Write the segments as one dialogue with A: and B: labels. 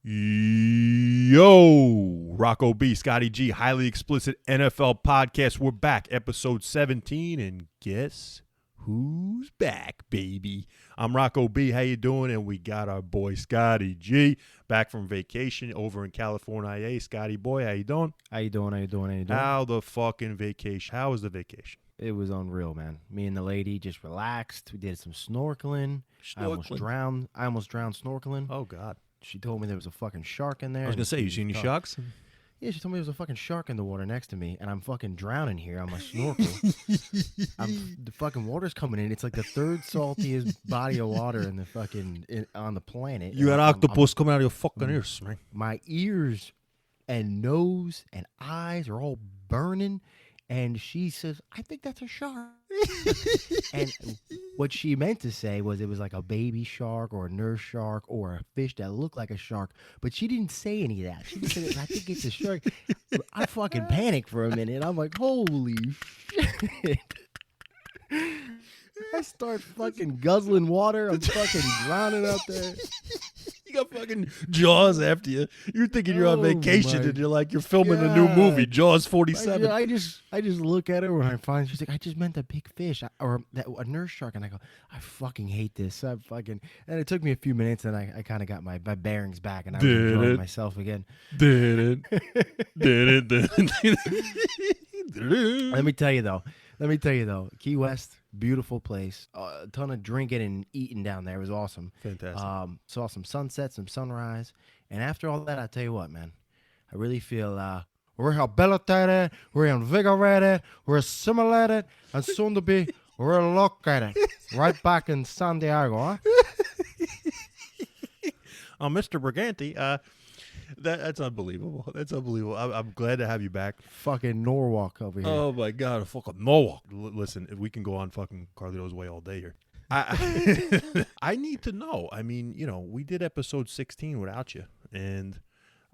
A: Yo, Rocco B, Scotty G, highly explicit NFL podcast. We're back, episode 17, and guess who's back, baby? I'm Rocco B. How you doing? And we got our boy Scotty G back from vacation over in California. Hey, Scotty boy, how you doing?
B: How you doing?
A: How the fucking vacation? How was the vacation?
B: It was unreal, man. Me and the lady just relaxed. We did some snorkeling. I almost drowned snorkeling.
A: Oh, God.
B: She told me there was a fucking shark in there.
A: I was going to say, you seen any sharks?
B: Yeah, she told me there was a fucking shark in the water next to me, and I'm fucking drowning here on my snorkel. The fucking water's coming in. It's like the third saltiest body of water in the fucking on the planet.
A: You got octopus coming out of your fucking ears, man.
B: My ears and nose and eyes are all burning. And she says, I think that's a shark. And what she meant to say was it was like a baby shark or a nurse shark or a fish that looked like a shark. But she didn't say any of that. She just said, I think it's a shark. I fucking panicked for a minute. I'm like, holy shit. I start fucking guzzling water. I'm fucking drowning out there.
A: You got fucking Jaws after you. You're thinking you're on vacation and you're filming a new movie, Jaws 47.
B: I just look at her when I find she's like, I just meant a big fish or a nurse shark, and I go, I fucking hate this. And it took me a few minutes, and I kind of got my bearings back, and I was enjoying myself again.
A: Did it.
B: Let me tell you though, Key West, beautiful place. A ton of drinking and eating down there. It was awesome.
A: Fantastic.
B: Saw some sunset, some sunrise. And after all that, I tell you what, man, I really feel we're rehabilitated, we're invigorated, we're assimilated, and soon to be relocated. Right back in San Diego, huh?
A: Mr. Briganti, That's unbelievable. I'm glad to have you back.
B: Fucking Norwalk over here.
A: Oh, my God. Fucking Norwalk. Listen, if we can go on fucking Carlito's way all day here. I need to know. I mean, we did episode 16 without you. And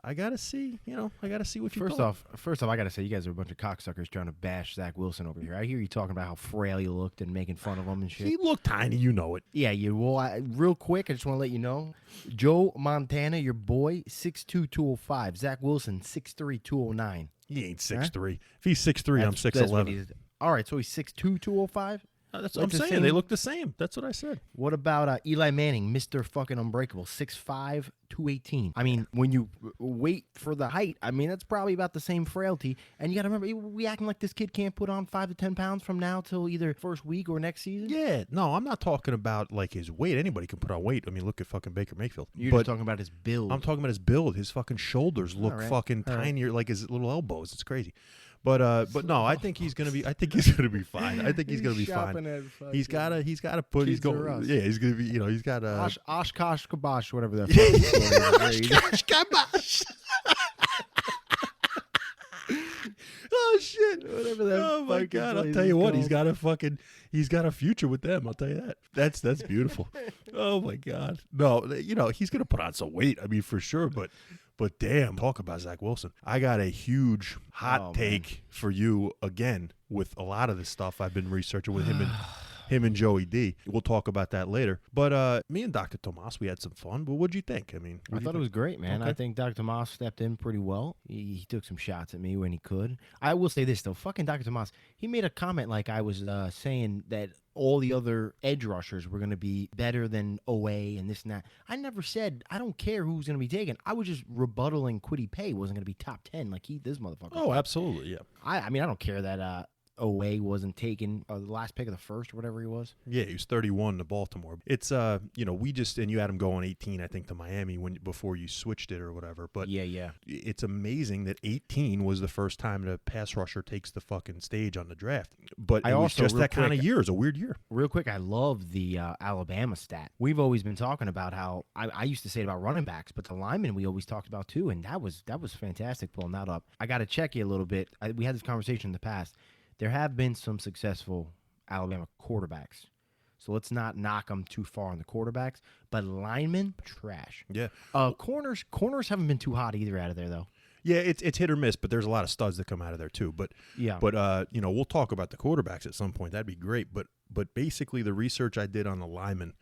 A: I got to see, what you
B: First off, I got to say, you guys are a bunch of cocksuckers trying to bash Zach Wilson over here. I hear you talking about how frail you looked and making fun of him and shit.
A: He looked tiny, you know it.
B: Yeah, real quick, I just want to let you know, Joe Montana, your boy, 6'2", 205. Zach Wilson, 6'3", 209.
A: He ain't 6'3". If he's 6'3", I'm 6'11".
B: All right, so he's 6'2", 205?
A: That's what I'm saying. They look the same. That's what I said.
B: What about Eli Manning, Mr. fucking Unbreakable, 6'5", 218? I mean, when you wait for the height, I mean, that's probably about the same frailty. And you got to remember, we acting like this kid can't put on 5 to 10 pounds from now till either first week or next season?
A: Yeah. No, I'm not talking about, like, his weight. Anybody can put on weight. I mean, look at fucking Baker Mayfield.
B: You're just talking about his build.
A: I'm talking about his build. His fucking shoulders look fucking tinier, like his little elbows. It's crazy. But no, I think he's gonna be. I think he's gonna be fine. I think he's gonna be fine. He's gotta put. He's going. Yeah, he's gonna be. He's got a
B: Oshkosh Kabosh, whatever that.
A: Oshkosh Kabosh. Oh shit!
B: Whatever that.
A: Oh my God! I'll tell you what. He's got a future with them. I'll tell you that. That's beautiful. Oh my God! No, he's gonna put on some weight. I mean, for sure. But damn, talk about Zach Wilson. I got a huge hot take for you again with a lot of the stuff I've been researching with him and Joey D. We'll talk about that later. But me and Dr. Tomas, we had some fun. But what'd you think? I mean,
B: I thought it was great, man.
A: Okay.
B: I think Dr. Tomas stepped in pretty well. He took some shots at me when he could. I will say this, though. Fucking Dr. Tomas, he made a comment like I was saying that all the other edge rushers were going to be better than OA and this and that. I never said I don't care who's going to be taken. I was just rebuttaling Kwity Paye wasn't going to be top 10 like this motherfucker.
A: Oh, absolutely, yeah.
B: I mean, I don't care that OA wasn't taken, the last pick of the first or whatever he was.
A: Yeah, he was 31 to Baltimore. It's we just, and you had him going 18, I think, to Miami before you switched it or whatever. But
B: yeah,
A: it's amazing that 18 was the first time the pass rusher takes the fucking stage on the draft. But it was just that kind of year. It's a weird year.
B: Real quick, I love the Alabama stat. We've always been talking about how I used to say it about running backs, but the linemen we always talked about too, and that was fantastic pulling that up. I got to check you a little bit. We had this conversation in the past. There have been some successful Alabama quarterbacks. So let's not knock them too far on the quarterbacks. But linemen, trash.
A: Yeah.
B: Corners haven't been too hot either out of there, though.
A: Yeah, it's hit or miss, but there's a lot of studs that come out of there too. But we'll talk about the quarterbacks at some point. That'd be great. But basically, the research I did on the linemen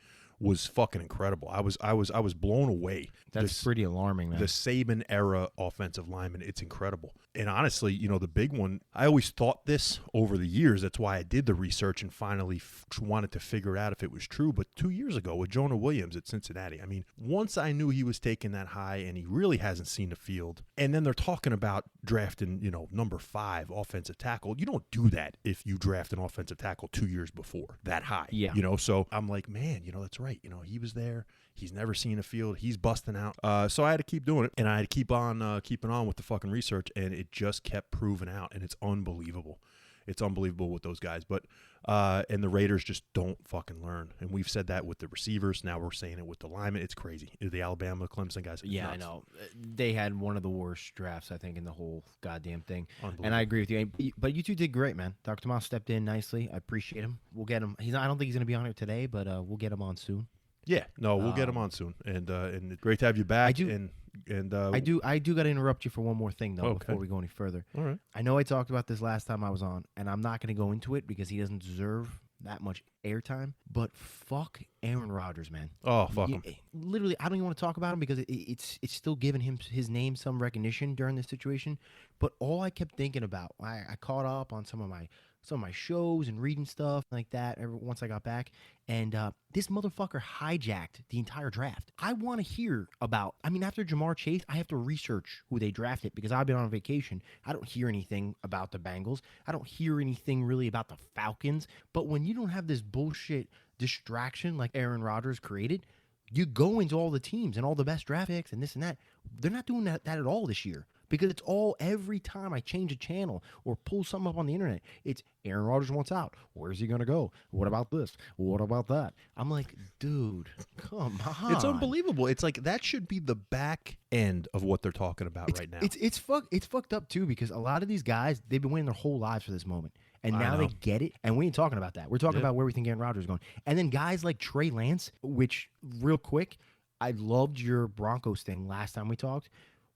A: was fucking incredible. I was blown away.
B: That's pretty alarming, man.
A: The Saban era offensive lineman, it's incredible. And honestly, the big one, I always thought this over the years. That's why I did the research and finally wanted to figure out if it was true. But 2 years ago with Jonah Williams at Cincinnati, I mean, once I knew he was taking that high and he really hasn't seen the field, and then they're talking about drafting, number 5 offensive tackle. You don't do that if you draft an offensive tackle 2 years before that high.
B: Yeah.
A: So I'm like, man, that's right. He was there. He's never seen a field. He's busting out. So I had to keep doing it, and I had to keep on keeping on with the fucking research, and it just kept proving out, and it's unbelievable. It's unbelievable with those guys. But and the Raiders just don't fucking learn. And we've said that with the receivers. Now we're saying it with the linemen. It's crazy. The Alabama, Clemson guys.
B: Yeah,
A: nuts.
B: I know. They had one of the worst drafts, I think, in the whole goddamn thing. And I agree with you. But you two did great, man. Dr. Tomas stepped in nicely. I appreciate him. We'll get him. I don't think he's going to be on here today, but we'll get him on soon.
A: Yeah, no, we'll get him on soon, and great to have you back. I do
B: got to interrupt you for one more thing though before we go any further.
A: All right.
B: I know I talked about this last time I was on, and I'm not going to go into it because he doesn't deserve that much airtime. But fuck Aaron Rodgers, man.
A: Oh, fuck him.
B: Literally, I don't even want to talk about him because it's still giving him his name some recognition during this situation. But all I kept thinking about, I caught up on some of my shows and reading stuff like that once I got back. And this motherfucker hijacked the entire draft. I want to hear about, after Jamar Chase, I have to research who they drafted because I've been on vacation. I don't hear anything about the Bengals. I don't hear anything really about the Falcons. But when you don't have this bullshit distraction like Aaron Rodgers created, you go into all the teams and all the best draft picks and this and that. They're not doing that at all this year. Because it's all, every time I change a channel or pull something up on the internet, it's Aaron Rodgers wants out. Where's he going to go? What about this? What about that? I'm like, dude, come on.
A: It's unbelievable. It's like that should be the back end of what they're talking about right now.
B: It's fucked up, too, because a lot of these guys, they've been waiting their whole lives for this moment. And now they get it. And we ain't talking about that. We're talking about where we think Aaron Rodgers is going. And then guys like Trey Lance, which, real quick, I loved your Broncos thing last time we talked.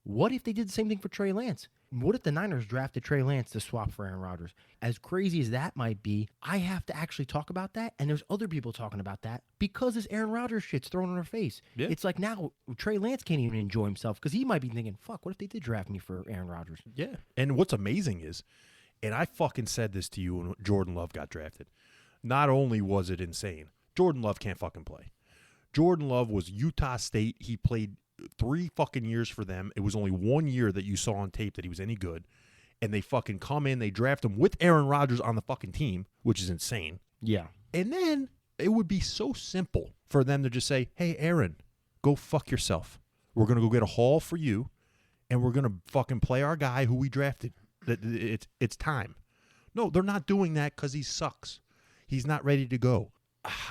B: What if they did the same thing for Trey Lance? What if the Niners drafted Trey Lance to swap for Aaron Rodgers? As crazy as that might be, I have to actually talk about that, and there's other people talking about that because this Aaron Rodgers shit's thrown in our face. Yeah. It's like now Trey Lance can't even enjoy himself because he might be thinking, fuck, what if they did draft me for Aaron Rodgers?
A: Yeah. And what's amazing is, and I fucking said this to you when Jordan Love got drafted, not only was it insane, Jordan Love can't fucking play. Jordan Love was Utah State. He played 3 fucking years for them. It was only 1 year that you saw on tape that he was any good. And they fucking come in, they draft him with Aaron Rodgers on the fucking team, which is insane.
B: Yeah.
A: And then it would be so simple for them to just say, hey, Aaron, go fuck yourself. We're going to go get a haul for you, and we're going to fucking play our guy who we drafted. It's time. No, they're not doing that because he sucks. He's not ready to go.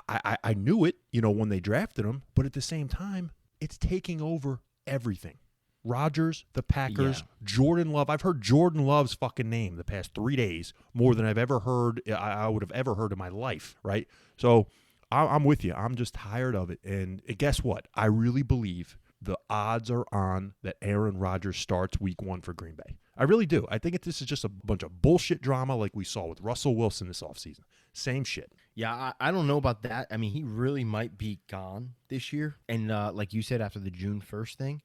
A: I knew it, when they drafted him, but at the same time, it's taking over everything. Rodgers, the Packers, Jordan Love. I've heard Jordan Love's fucking name the past 3 days more than I've ever heard. I would have ever heard in my life, right? So I'm with you. I'm just tired of it. And guess what? I really believe the odds are on that Aaron Rodgers starts week 1 for Green Bay. I really do. I think this is just a bunch of bullshit drama like we saw with Russell Wilson this offseason. Same shit.
B: Yeah, I don't know about that. He really might be gone this year. And like you said, after the June 1st thing,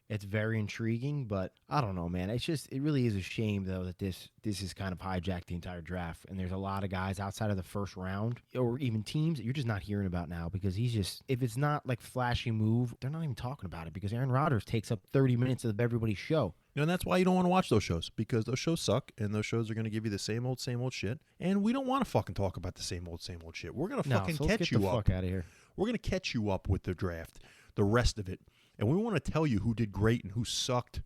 B: it's very intriguing. But I don't know, man. It really is a shame, though, that this has kind of hijacked the entire draft. And there's a lot of guys outside of the first round or even teams that you're just not hearing about now because if it's not like flashy move, they're not even talking about it because Aaron Rodgers takes up 30 minutes of everybody's show.
A: And that's why you don't want to watch those shows because those shows suck and those shows are going to give you the same old shit. And we don't want to fucking talk about the same old shit. We're going to fucking catch you up.
B: Fuck out of here.
A: We're going to catch you up with the draft, the rest of it. And we want to tell you who did great and who sucked.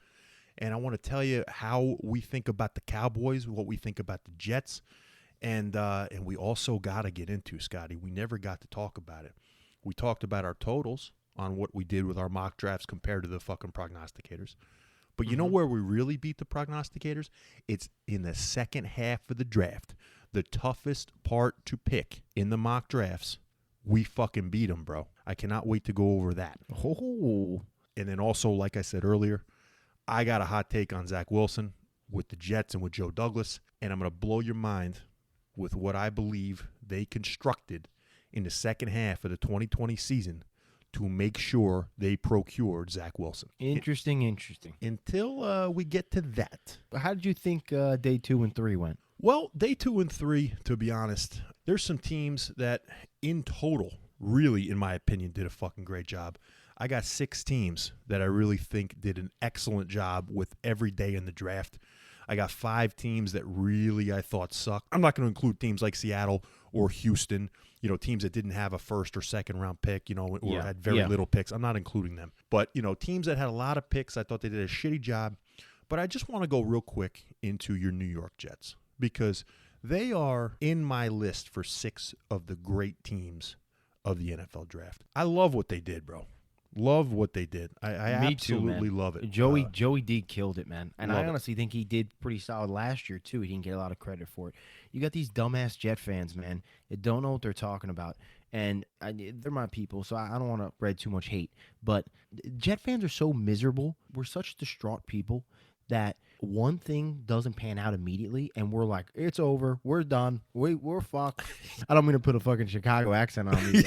A: And I want to tell you how we think about the Cowboys, what we think about the Jets. And we also got to get into, Scotty, we never got to talk about it. We talked about our totals on what we did with our mock drafts compared to the fucking prognosticators. But you know where we really beat the prognosticators? It's in the second half of the draft. The toughest part to pick in the mock drafts, we fucking beat them, bro. I cannot wait to go over that.
B: Oh.
A: And then also, like I said earlier, I got a hot take on Zach Wilson with the Jets and with Joe Douglas, and I'm going to blow your mind with what I believe they constructed in the second half of the 2020 season to make sure they procured Zach Wilson.
B: Interesting.
A: Until we get to that.
B: How did you think day 2 and 3 went?
A: Well, day 2 and 3, to be honest, there's some teams that in total, really, in my opinion, did a fucking great job. I got 6 teams that I really think did an excellent job with every day in the draft. I got 5 teams that really I thought sucked. I'm not going to include teams like Seattle or Houston, teams that didn't have a first or second round pick, or had very little picks. I'm not including them. But, teams that had a lot of picks, I thought they did a shitty job. But I just want to go real quick into your New York Jets because they are in my list for 6 of the great teams of the NFL draft. I love what they did, bro. Love what they did. I absolutely love it.
B: Joey D killed it, man. And I
A: Love it.
B: honestly think he did pretty solid last year, too. He didn't get a lot of credit for it. You got these dumbass Jet fans, man, that don't know what they're talking about. And they're my people, so I don't want to spread too much hate. But Jet fans are so miserable. We're such distraught people that one thing doesn't pan out immediately, and we're like, it's over, we're done, we're fucked. I don't mean to put a fucking Chicago accent on me.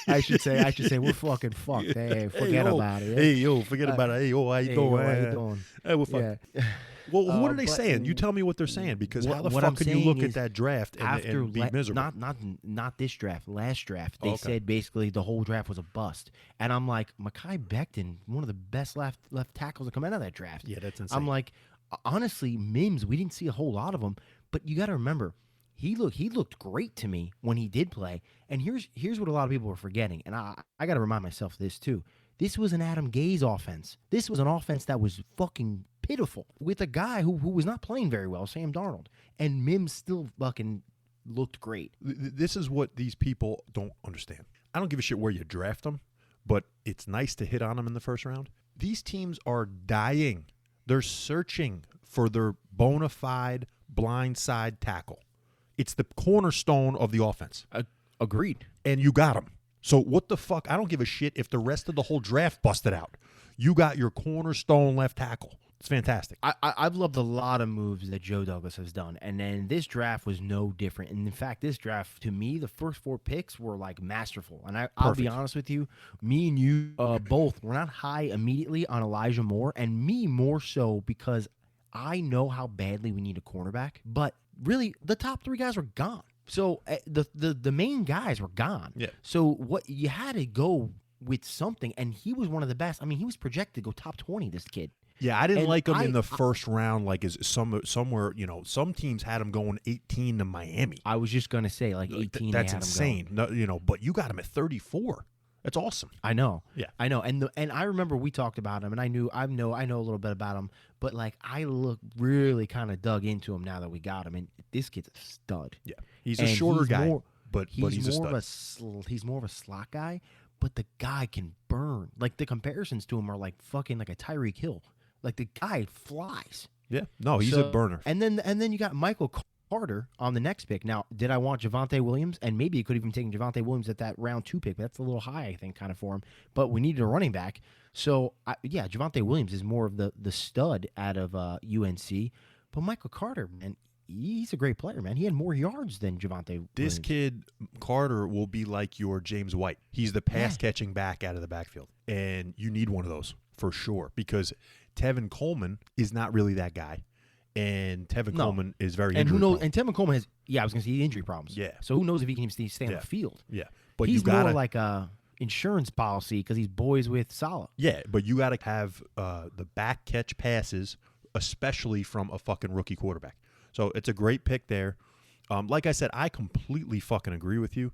B: I should say we're fucking fucked. Hey, forget about it.
A: Hey, yo, forget about it. Hey, yo, how you doing?
B: How you doing?
A: Hey, we're fucking.
B: Yeah.
A: Well, what are they saying? You tell me what they're saying, because how the fuck can you look at that draft and be miserable?
B: Not this draft, last draft. They said basically the whole draft was a bust, and I'm like, Mekhi Becton, one of the best left tackles to come out of that draft.
A: Yeah, that's insane.
B: I'm like, honestly, Mims, we didn't see a whole lot of him, but you got to remember, he looked great to me when he did play. And here's what a lot of people are forgetting, and I got to remind myself of this too. This was an Adam Gase offense. This was an offense that was fucking pitiful with a guy who was not playing very well, Sam Darnold. And Mims still fucking looked great.
A: This is what these people don't understand. I don't give a shit where you draft them, but it's nice to hit on them in the first round. These teams are dying. They're searching for their bona fide blindside tackle. It's the cornerstone of the offense.
B: Agreed.
A: And you got him. So what the fuck? I don't give a shit if the rest of the whole draft busted out. You got your cornerstone left tackle. It's fantastic.
B: I've loved a lot of moves that Joe Douglas has done, and then this draft was no different. And in fact, this draft, to me, the first 4 picks were like masterful. And I'll be honest with you, me and you both were not high immediately on Elijah Moore, and me more so because I know how badly we need a cornerback. But really, the top 3 guys were gone. So the main guys were gone.
A: Yeah.
B: So what you had to go with something, and he was one of the best. I mean, he was projected to go top 20. This kid.
A: Yeah, I didn't like him in the first round. Like somewhere, some teams had him going 18 to Miami.
B: I was just gonna say like 18.
A: That's insane. No, but you got him at 34. That's awesome.
B: I know.
A: Yeah,
B: I know. And I remember we talked about him, and I know a little bit about him. But like I really kind of dug into him now that we got him, and this kid's a stud.
A: Yeah, he's a shorter guy, but he's a stud.
B: He's more of a slot guy, but the guy can burn. Like the comparisons to him are like fucking like a Tyreek Hill. Like the guy flies.
A: Yeah, no, he's a burner.
B: And then you got Michael Carter on the next pick. Now, did I want Javonte Williams? And maybe you could even take Javonte Williams at that round 2 pick. But that's a little high, I think, kind of for him. But we needed a running back. So, Javonte Williams is more of the stud out of UNC. But Michael Carter, man, he's a great player, man. He had more yards than Javonte Williams.
A: This kid, Carter, will be like your James White. He's the pass-catching back out of the backfield. And you need one of those for sure, because Tevin Coleman is not really that guy. And Tevin Coleman is very injury prone.
B: And Tevin Coleman has, I was going to say injury problems.
A: Yeah.
B: So who knows if he can even stay on the field.
A: Yeah. But
B: he's
A: you gotta,
B: more like a insurance policy because he's boys with Salah.
A: Yeah, but you got to have the back catch passes, especially from a fucking rookie quarterback. So it's a great pick there. Like I said, I completely fucking agree with you.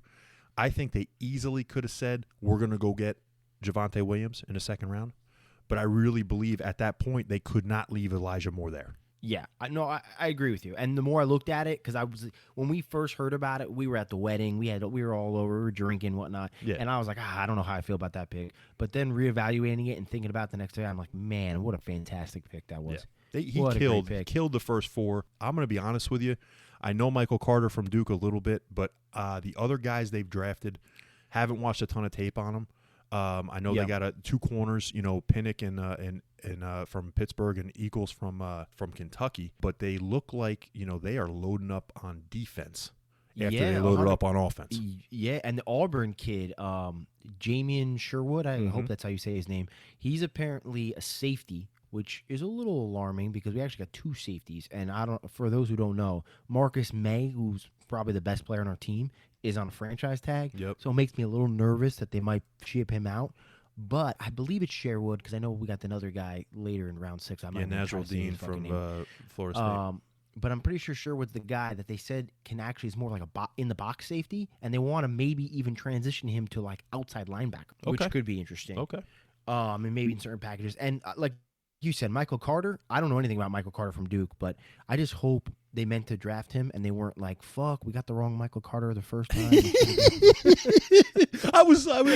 A: I think they easily could have said, we're going to go get Javonte Williams in the second round. But I really believe at that point they could not leave Elijah Moore there.
B: Yeah, I agree with you. And the more I looked at it, because when we first heard about it, we were at the wedding. We were all over, we were drinking, whatnot.
A: Yeah.
B: And I was like, I don't know how I feel about that pick. But then reevaluating it and thinking about it the next day, I'm like, man, what a fantastic pick that was.
A: Yeah. He killed the first 4. I'm going to be honest with you. I know Michael Carter from Duke a little bit, but the other guys they've drafted, haven't watched a ton of tape on them. I know they got 2 corners, Pinnock and from Pittsburgh and Eagles from Kentucky, but they look like they are loading up on defense, after they loaded up on offense.
B: Yeah, and the Auburn kid, Jamian Sherwood, I hope that's how you say his name. He's apparently a safety, which is a little alarming because we actually got 2 safeties. And for those who don't know, Marcus May, who's probably the best player on our team, is on a franchise tag.
A: Yep.
B: So it makes me a little nervous that they might ship him out. But I believe it's Sherwood because I know we got another guy later in round 6.
A: Nazrul Dean from Florida State.
B: But I'm pretty sure Sherwood's the guy that they said can actually is more like a in the box safety, and they want to maybe even transition him to like outside linebacker, which could be interesting.
A: Okay.
B: And maybe in certain packages. And like you said, Michael Carter. I don't know anything about Michael Carter from Duke, but I just hope they meant to draft him and they weren't like, "Fuck, we got the wrong Michael Carter the first time."
A: I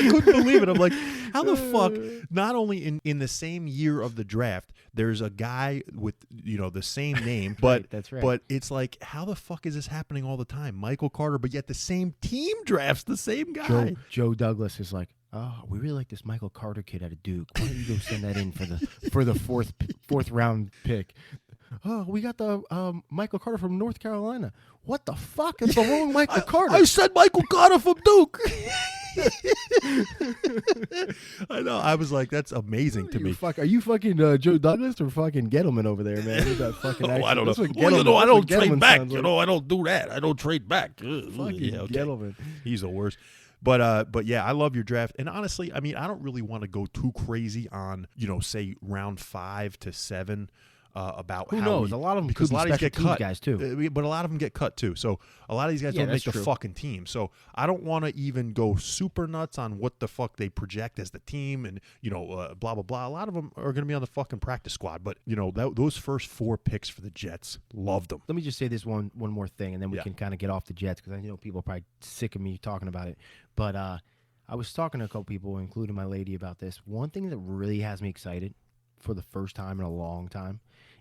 A: couldn't believe it. I'm like, how the fuck? Not only in the same year of the draft, there's a guy with the same name, but
B: that's right.
A: But it's like, how the fuck is this happening all the time? Michael Carter, but yet the same team drafts the same guy.
B: Joe Douglas is like, "Oh, we really like this Michael Carter kid out of Duke. Why don't you go send that in for the fourth round pick?" "Oh, we got the Michael Carter from North Carolina." What the fuck? It's the wrong Michael Carter.
A: I said Michael Carter from Duke. I know. I was like, that's amazing to me.
B: Are you fucking Joe Douglas or fucking Gettleman over there, man? That fucking
A: I don't know.
B: I
A: don't trade back. I don't do that. I don't trade back.
B: Gettleman.
A: He's the worst. But yeah, I love your draft. And honestly, I mean, I don't really want to go too crazy on, say round 5 to 7 about
B: who knows. A lot of them
A: because a lot of these get cut,
B: guys too.
A: But a lot of them get cut too. So a lot of these guys don't make the fucking team. So I don't want to even go super nuts on what the fuck they project as the team and blah blah blah. A lot of them are going to be on the fucking practice squad. But those first 4 picks for the Jets, loved them.
B: Let me just say this one more thing, and then we can kind of get off the Jets because I know people are probably sick of me talking about it. But I was talking to a couple people, including my lady, about this. One thing that really has me excited for the first time in a long time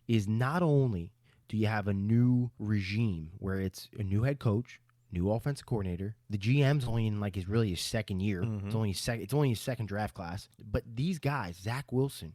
B: is not only do you have a new regime where it's a new head coach, new offensive coordinator, the GM's only in like his second year. It's only his second draft class. But these guys, Zach Wilson,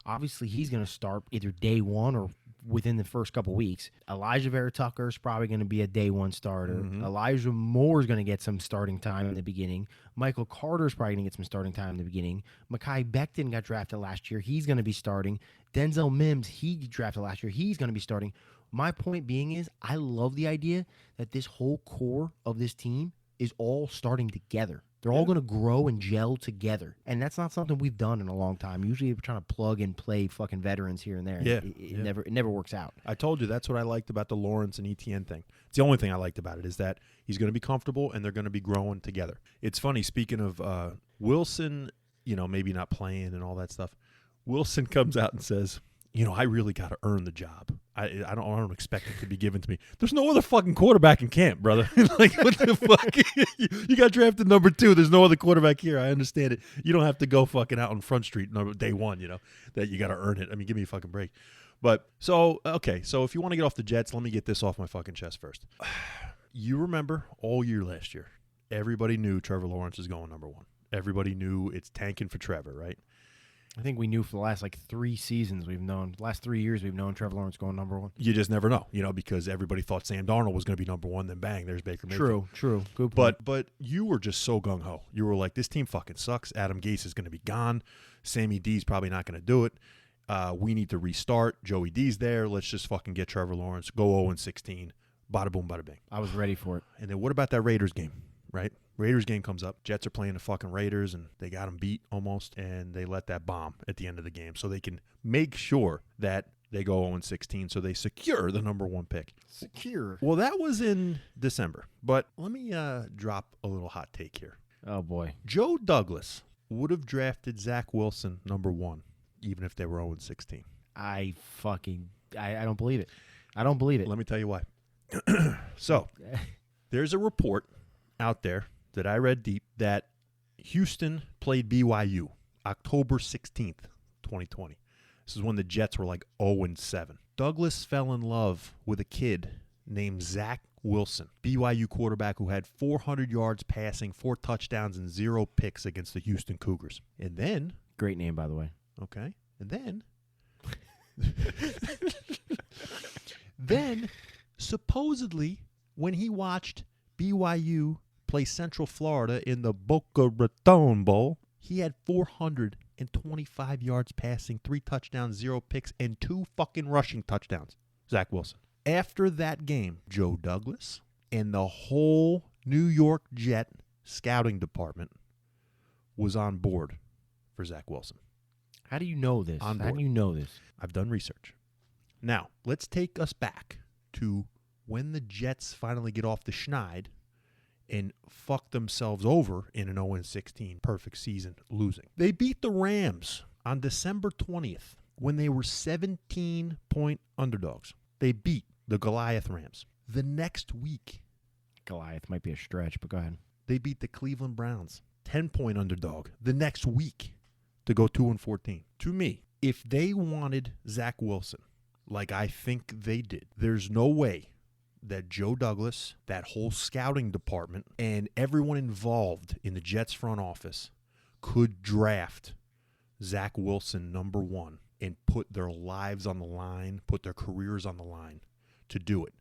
B: obviously he's going to start either day 1 or within the first couple weeks. Elijah Vera Tucker is probably going to be a day 1 starter. Elijah Moore is going to get some starting time in the beginning. Michael Carter is probably going to get some starting time in the beginning. Mekhi Becton got drafted last year. He's going to be starting. Denzel Mims, he drafted last year. He's going to be starting. My point being is I love the idea that this whole core of this team is all starting together. They're all going to grow and gel together. And that's not something we've done in a long time. Usually we're trying to plug and play fucking veterans here and there.
A: Yeah.
B: It never works out.
A: I told you that's what I liked about the Lawrence and ETN thing. It's the only thing I liked about it is that he's going to be comfortable and they're going to be growing together. It's funny, speaking of Wilson, maybe not playing and all that stuff, Wilson comes out and says, I really got to earn the job. I don't expect it to be given to me. There's no other fucking quarterback in camp, brother. Like, what the fuck? You got drafted number 2. There's no other quarterback here. I understand it. You don't have to go fucking out on Front Street day 1, that you got to earn it. I mean, give me a fucking break. But, so if you want to get off the Jets, let me get this off my fucking chest first. You remember all year last year, everybody knew Trevor Lawrence was going number 1. Everybody knew it's tanking for Trevor, right?
B: I think we knew for the last 3 seasons last 3 years we've known Trevor Lawrence going number 1.
A: You just never know, because everybody thought Sam Darnold was going to be number 1, then bang, there's Baker Mayfield.
B: True. Good point.
A: But you were just so gung-ho. You were like, this team fucking sucks. Adam Gase is going to be gone. Sammy D's probably not going to do it. We need to restart. Joey D's there. Let's just fucking get Trevor Lawrence. Go 0-16. Bada boom, bada bing.
B: I was ready for it.
A: And then what about that Raiders game, right? Raiders game comes up. Jets are playing the fucking Raiders, and they got them beat almost, and they let that bomb at the end of the game so they can make sure that they go 0-16 so they secure the number 1 pick.
B: Secure?
A: Well, that was in December, but let me drop a little hot take here.
B: Oh, boy.
A: Joe Douglas would have drafted Zach Wilson number 1 even if they were 0-16.
B: I don't believe it. I don't believe it.
A: Let me tell you why. So, there's a report out there that I read deep that Houston played BYU October 16th, 2020. This is when the Jets were like 0-7. Douglas fell in love with a kid named Zach Wilson, BYU quarterback who had 400 yards passing, 4 touchdowns, and 0 picks against the Houston Cougars. And then...
B: Great name, by the way.
A: Okay. And then... then, supposedly, when he watched BYU play Central Florida in the Boca Raton Bowl. He had 425 yards passing, 3 touchdowns, 0 picks, and 2 fucking rushing touchdowns. Zach Wilson. After that game, Joe Douglas and the whole New York Jet scouting department was on board for Zach Wilson.
B: How do you know this? How do you know this?
A: I've done research. Now, let's take us back to when the Jets finally get off the schneid and fuck themselves over in an 0-16 perfect season losing. They beat the Rams on December 20th when they were 17-point underdogs. They beat the Goliath Rams. The next week,
B: Goliath might be a stretch, but go ahead.
A: they beat the Cleveland Browns, 10-point underdog, the next week to go 2-14. To me, if they wanted Zach Wilson, like I think they did, there's no way that Joe Douglas, that whole scouting department, and everyone involved in the Jets front office could draft Zach Wilson number 1 and put their lives on the line, put their careers on the line to do it.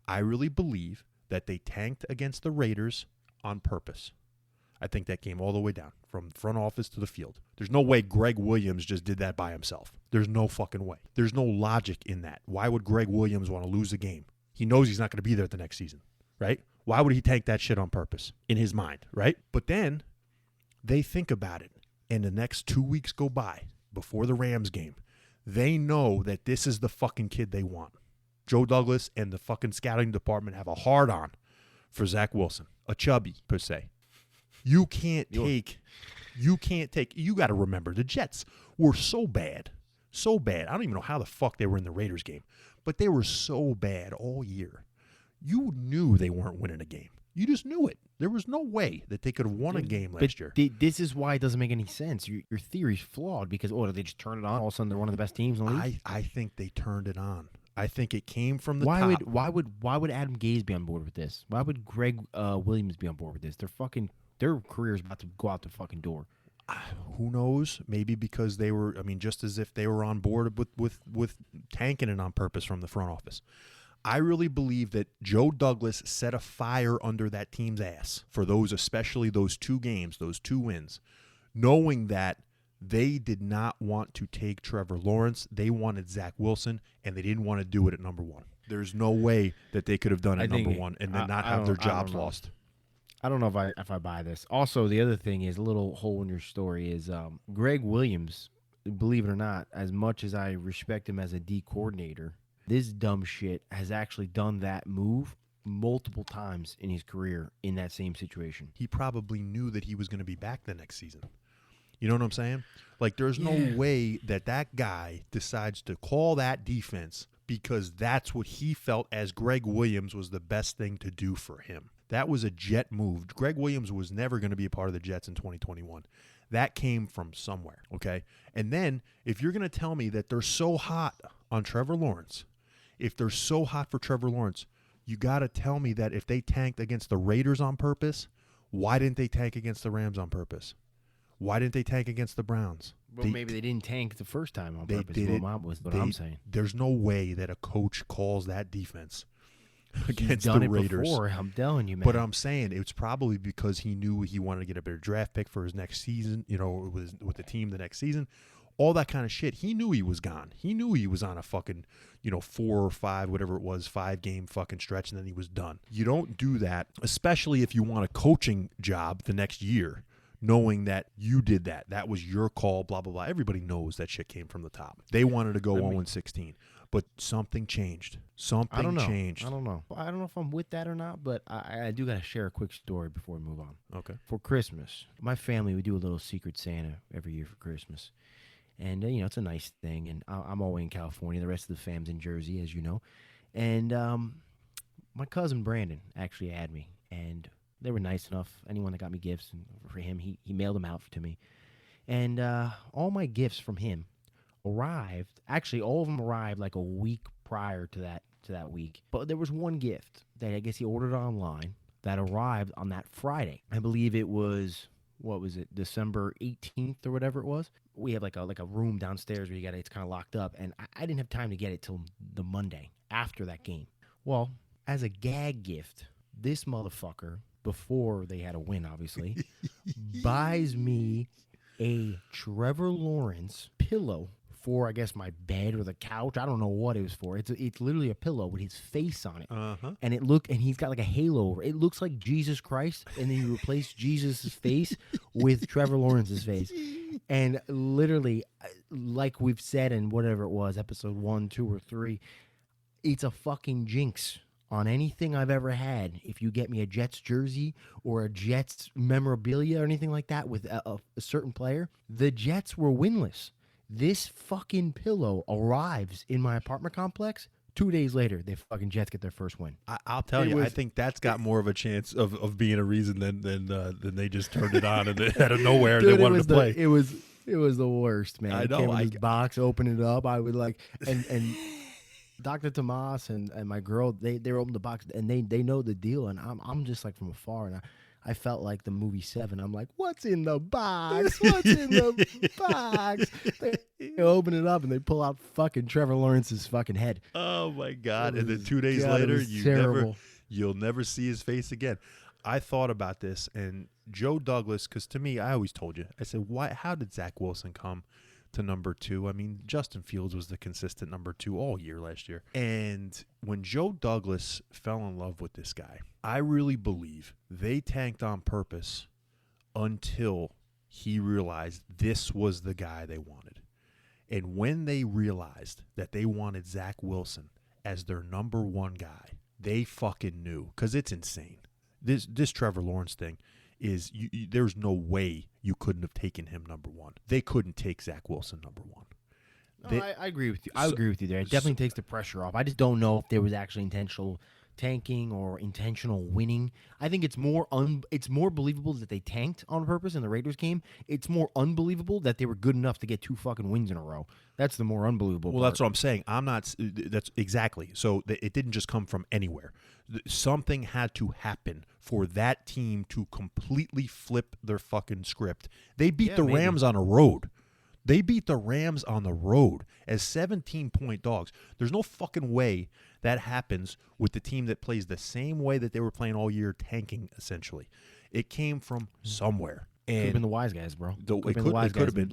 A: I really believe that they tanked against the Raiders on purpose. I think that came all the way down from front office to the field. There's no way Greg Williams just did that by himself. There's no fucking way. There's no logic in that. Why would Greg Williams want to lose a game? He knows he's not going to be there the next season, right? Why would he tank that shit on purpose in his mind, right? But then they think about it, and the next 2 weeks go by before the Rams game. They know that this is the fucking kid they want. Joe Douglas and the fucking scouting department have a hard-on for Zach Wilson, a chubby, per se. You got to remember, the Jets were so bad. I don't even know how the fuck they were in the Raiders game, but they were so bad all year. You knew they weren't winning a game. You just knew it. There was no way that they could have won a game last year.
B: This is why it doesn't make any sense. Your theory's flawed because, did they just turn it on? All of a sudden, they're one of the best teams in the league?
A: I think they turned it on. I think it came from the top.
B: Why would Adam Gase be on board with this? Why would Greg Williams be on board with this? Their career's about to go out the fucking door.
A: Who knows? Maybe because they were, just as if they were on board with tanking it on purpose from the front office. I really believe that Joe Douglas set a fire under that team's ass for especially those 2 games, those 2 wins, knowing that they did not want to take Trevor Lawrence. They wanted Zach Wilson, and they didn't want to do it at number 1. There's no way that they could have done it number 1 and then not have their jobs lost.
B: I don't know if I buy this. Also, the other thing is, a little hole in your story is Greg Williams, believe it or not, as much as I respect him as a D coordinator, this dumb shit has actually done that move multiple times in his career in that same situation.
A: He probably knew that he was going to be back the next season. You know what I'm saying? Like, there's no way that guy decides to call that defense because that's what he felt as Greg Williams was the best thing to do for him. That was a Jet move. Greg Williams was never going to be a part of the Jets in 2021. That came from somewhere, okay? And then if you're going to tell me that they're so hot on Trevor Lawrence, if they're so hot for Trevor Lawrence, you got to tell me that if they tanked against the Raiders on purpose, why didn't they tank against the Rams on purpose? Why didn't they tank against the Browns?
B: Well, maybe they didn't tank the first time on purpose. I'm saying.
A: There's no way that a coach calls that defense against
B: the
A: Raiders.
B: Before, I'm telling you, man.
A: But I'm saying it's probably because he knew he wanted to get a better draft pick for his next season, with the team the next season. All that kind of shit. He knew he was gone. He knew he was on a fucking, 4 or 5, whatever it was, 5-game fucking stretch, and then he was done. You don't do that, especially if you want a coaching job the next year, knowing that you did that. That was your call, blah, blah, blah. Everybody knows that shit came from the top. They wanted to go 0-16, but something changed. Something changed.
B: I don't know. I don't know if I'm with that or not, but I do got to share a quick story before we move on.
A: Okay.
B: For Christmas, my family, we do a little Secret Santa every year for Christmas. And, it's a nice thing. And I'm all the way in California. The rest of the fam's in Jersey, as you know. And my cousin Brandon actually had me. And they were nice enough. Anyone that got me gifts, and for him, he mailed them out to me. And all my gifts from him arrived. Actually, all of them arrived like a week prior to that week. But there was one gift that I guess he ordered online that arrived on that Friday. I believe it was, December 18th or whatever it was. We have like a room downstairs where it's kind of locked up, and I didn't have time to get it till the Monday after that game. Well, as a gag gift, this motherfucker, before they had a win, obviously, buys me a Trevor Lawrence pillow for, I guess, my bed or the couch. I don't know what it was for. It's literally a pillow with his face on it. And and he's got like a halo over it. It looks like Jesus Christ, and then you replace Jesus' face with Trevor Lawrence's face. And literally, like we've said in whatever it was, episode 1, 2, or 3, it's a fucking jinx on anything I've ever had. If you get me a Jets jersey or a Jets memorabilia or anything like that with a certain player, the Jets were winless. This fucking pillow arrives in my apartment complex. 2 days later, the fucking Jets get their first win.
A: I'll tell you, I think that's got more of a chance of being a reason than they just turned it on and out of nowhere
B: Dude,
A: they wanted to play.
B: It was the worst, man.
A: I
B: It
A: know.
B: came in this box, open it up. I would like and Dr. Tomas and my girl, they opened the box and they know the deal, and I'm just like from afar, and I felt like the movie Seven. I'm like, what's in the box? What's in the box? They open it up and they pull out fucking Trevor Lawrence's fucking head.
A: Oh my God! And then 2 days later, you'll never see his face again. I thought about this, and Joe Douglas, because to me, I always told you, I said, why? How did Zach Wilson come to number 2? I mean, Justin Fields was the consistent number 2 all year last year. And when Joe Douglas fell in love with this guy, I really believe they tanked on purpose until he realized this was the guy they wanted. And when they realized that they wanted Zach Wilson as their number 1 guy, they fucking knew, because it's insane. This Trevor Lawrence thing is there's no way you couldn't have taken him number 1. They couldn't take Zach Wilson number 1.
B: No, I agree with you. I agree with you there. It definitely takes the pressure off. I just don't know if there was actually intentional tanking or intentional winning. I think it's more believable that they tanked on purpose in the Raiders game. It's more unbelievable that they were good enough to get 2 fucking wins in a row. That's the more unbelievable part.
A: That's what I'm saying. That's exactly. So it didn't just come from anywhere. Something had to happen for that team to completely flip their fucking script. They beat the Rams on a road. They beat the Rams on the road as 17-point dogs. There's no fucking way that happens with the team that plays the same way that they were playing all year, tanking, essentially. It came from somewhere.
B: Could have been the wise guys, bro.
A: It could have been.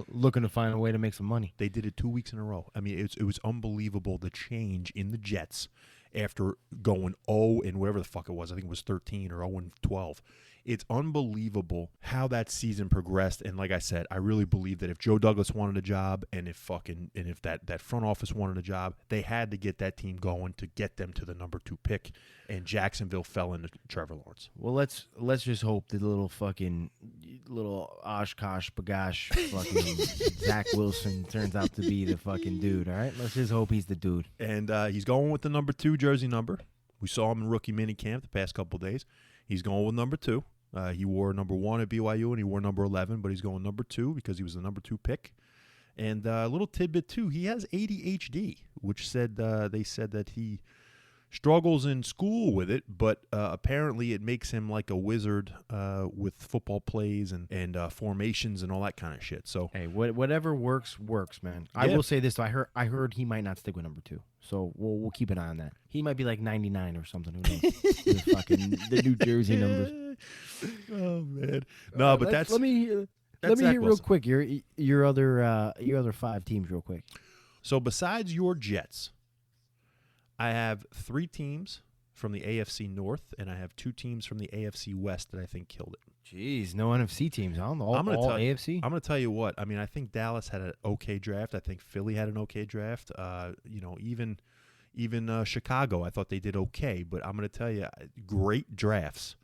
B: Looking to find a way to make some money.
A: They did it 2 weeks in a row. I mean, it was unbelievable, the change in the Jets after going 0 and whatever the fuck it was. I think it was 13 or 0 and 12. It's unbelievable how that season progressed. And like I said, I really believe that if Joe Douglas wanted a job and if that front office wanted a job, they had to get that team going to get them to the number 2 pick. And Jacksonville fell into Trevor Lawrence.
B: Well, let's just hope that little Oshkosh Bagash fucking Zach Wilson turns out to be the fucking dude. All right, let's just hope he's the dude.
A: And he's going with the number 2 jersey number. We saw him in rookie minicamp the past couple of days. He's going with number 2. He wore number 1 at BYU, and he wore number 11, but he's going number 2 because he was the number 2 pick. And a little tidbit, too, he has ADHD, which they said that he struggles in school with it, but apparently it makes him like a wizard with football plays and formations and all that kind of shit. So
B: hey, whatever works, man. Yeah. I will say this, though. I heard he might not stick with number 2. So we'll keep an eye on that. He might be like 99 or something. Who knows? the New Jersey numbers.
A: Oh man, no, but
B: let me hear real quick your other 5 teams real quick.
A: So besides your Jets, I have 3 teams from the AFC North, and I have 2 teams from the AFC West that I think killed it.
B: Jeez, no NFC teams, huh? All AFC?
A: I'm going to tell you what. I mean, I think Dallas had an okay draft. I think Philly had an okay draft. Even Chicago, I thought they did okay. But I'm going to tell you, great drafts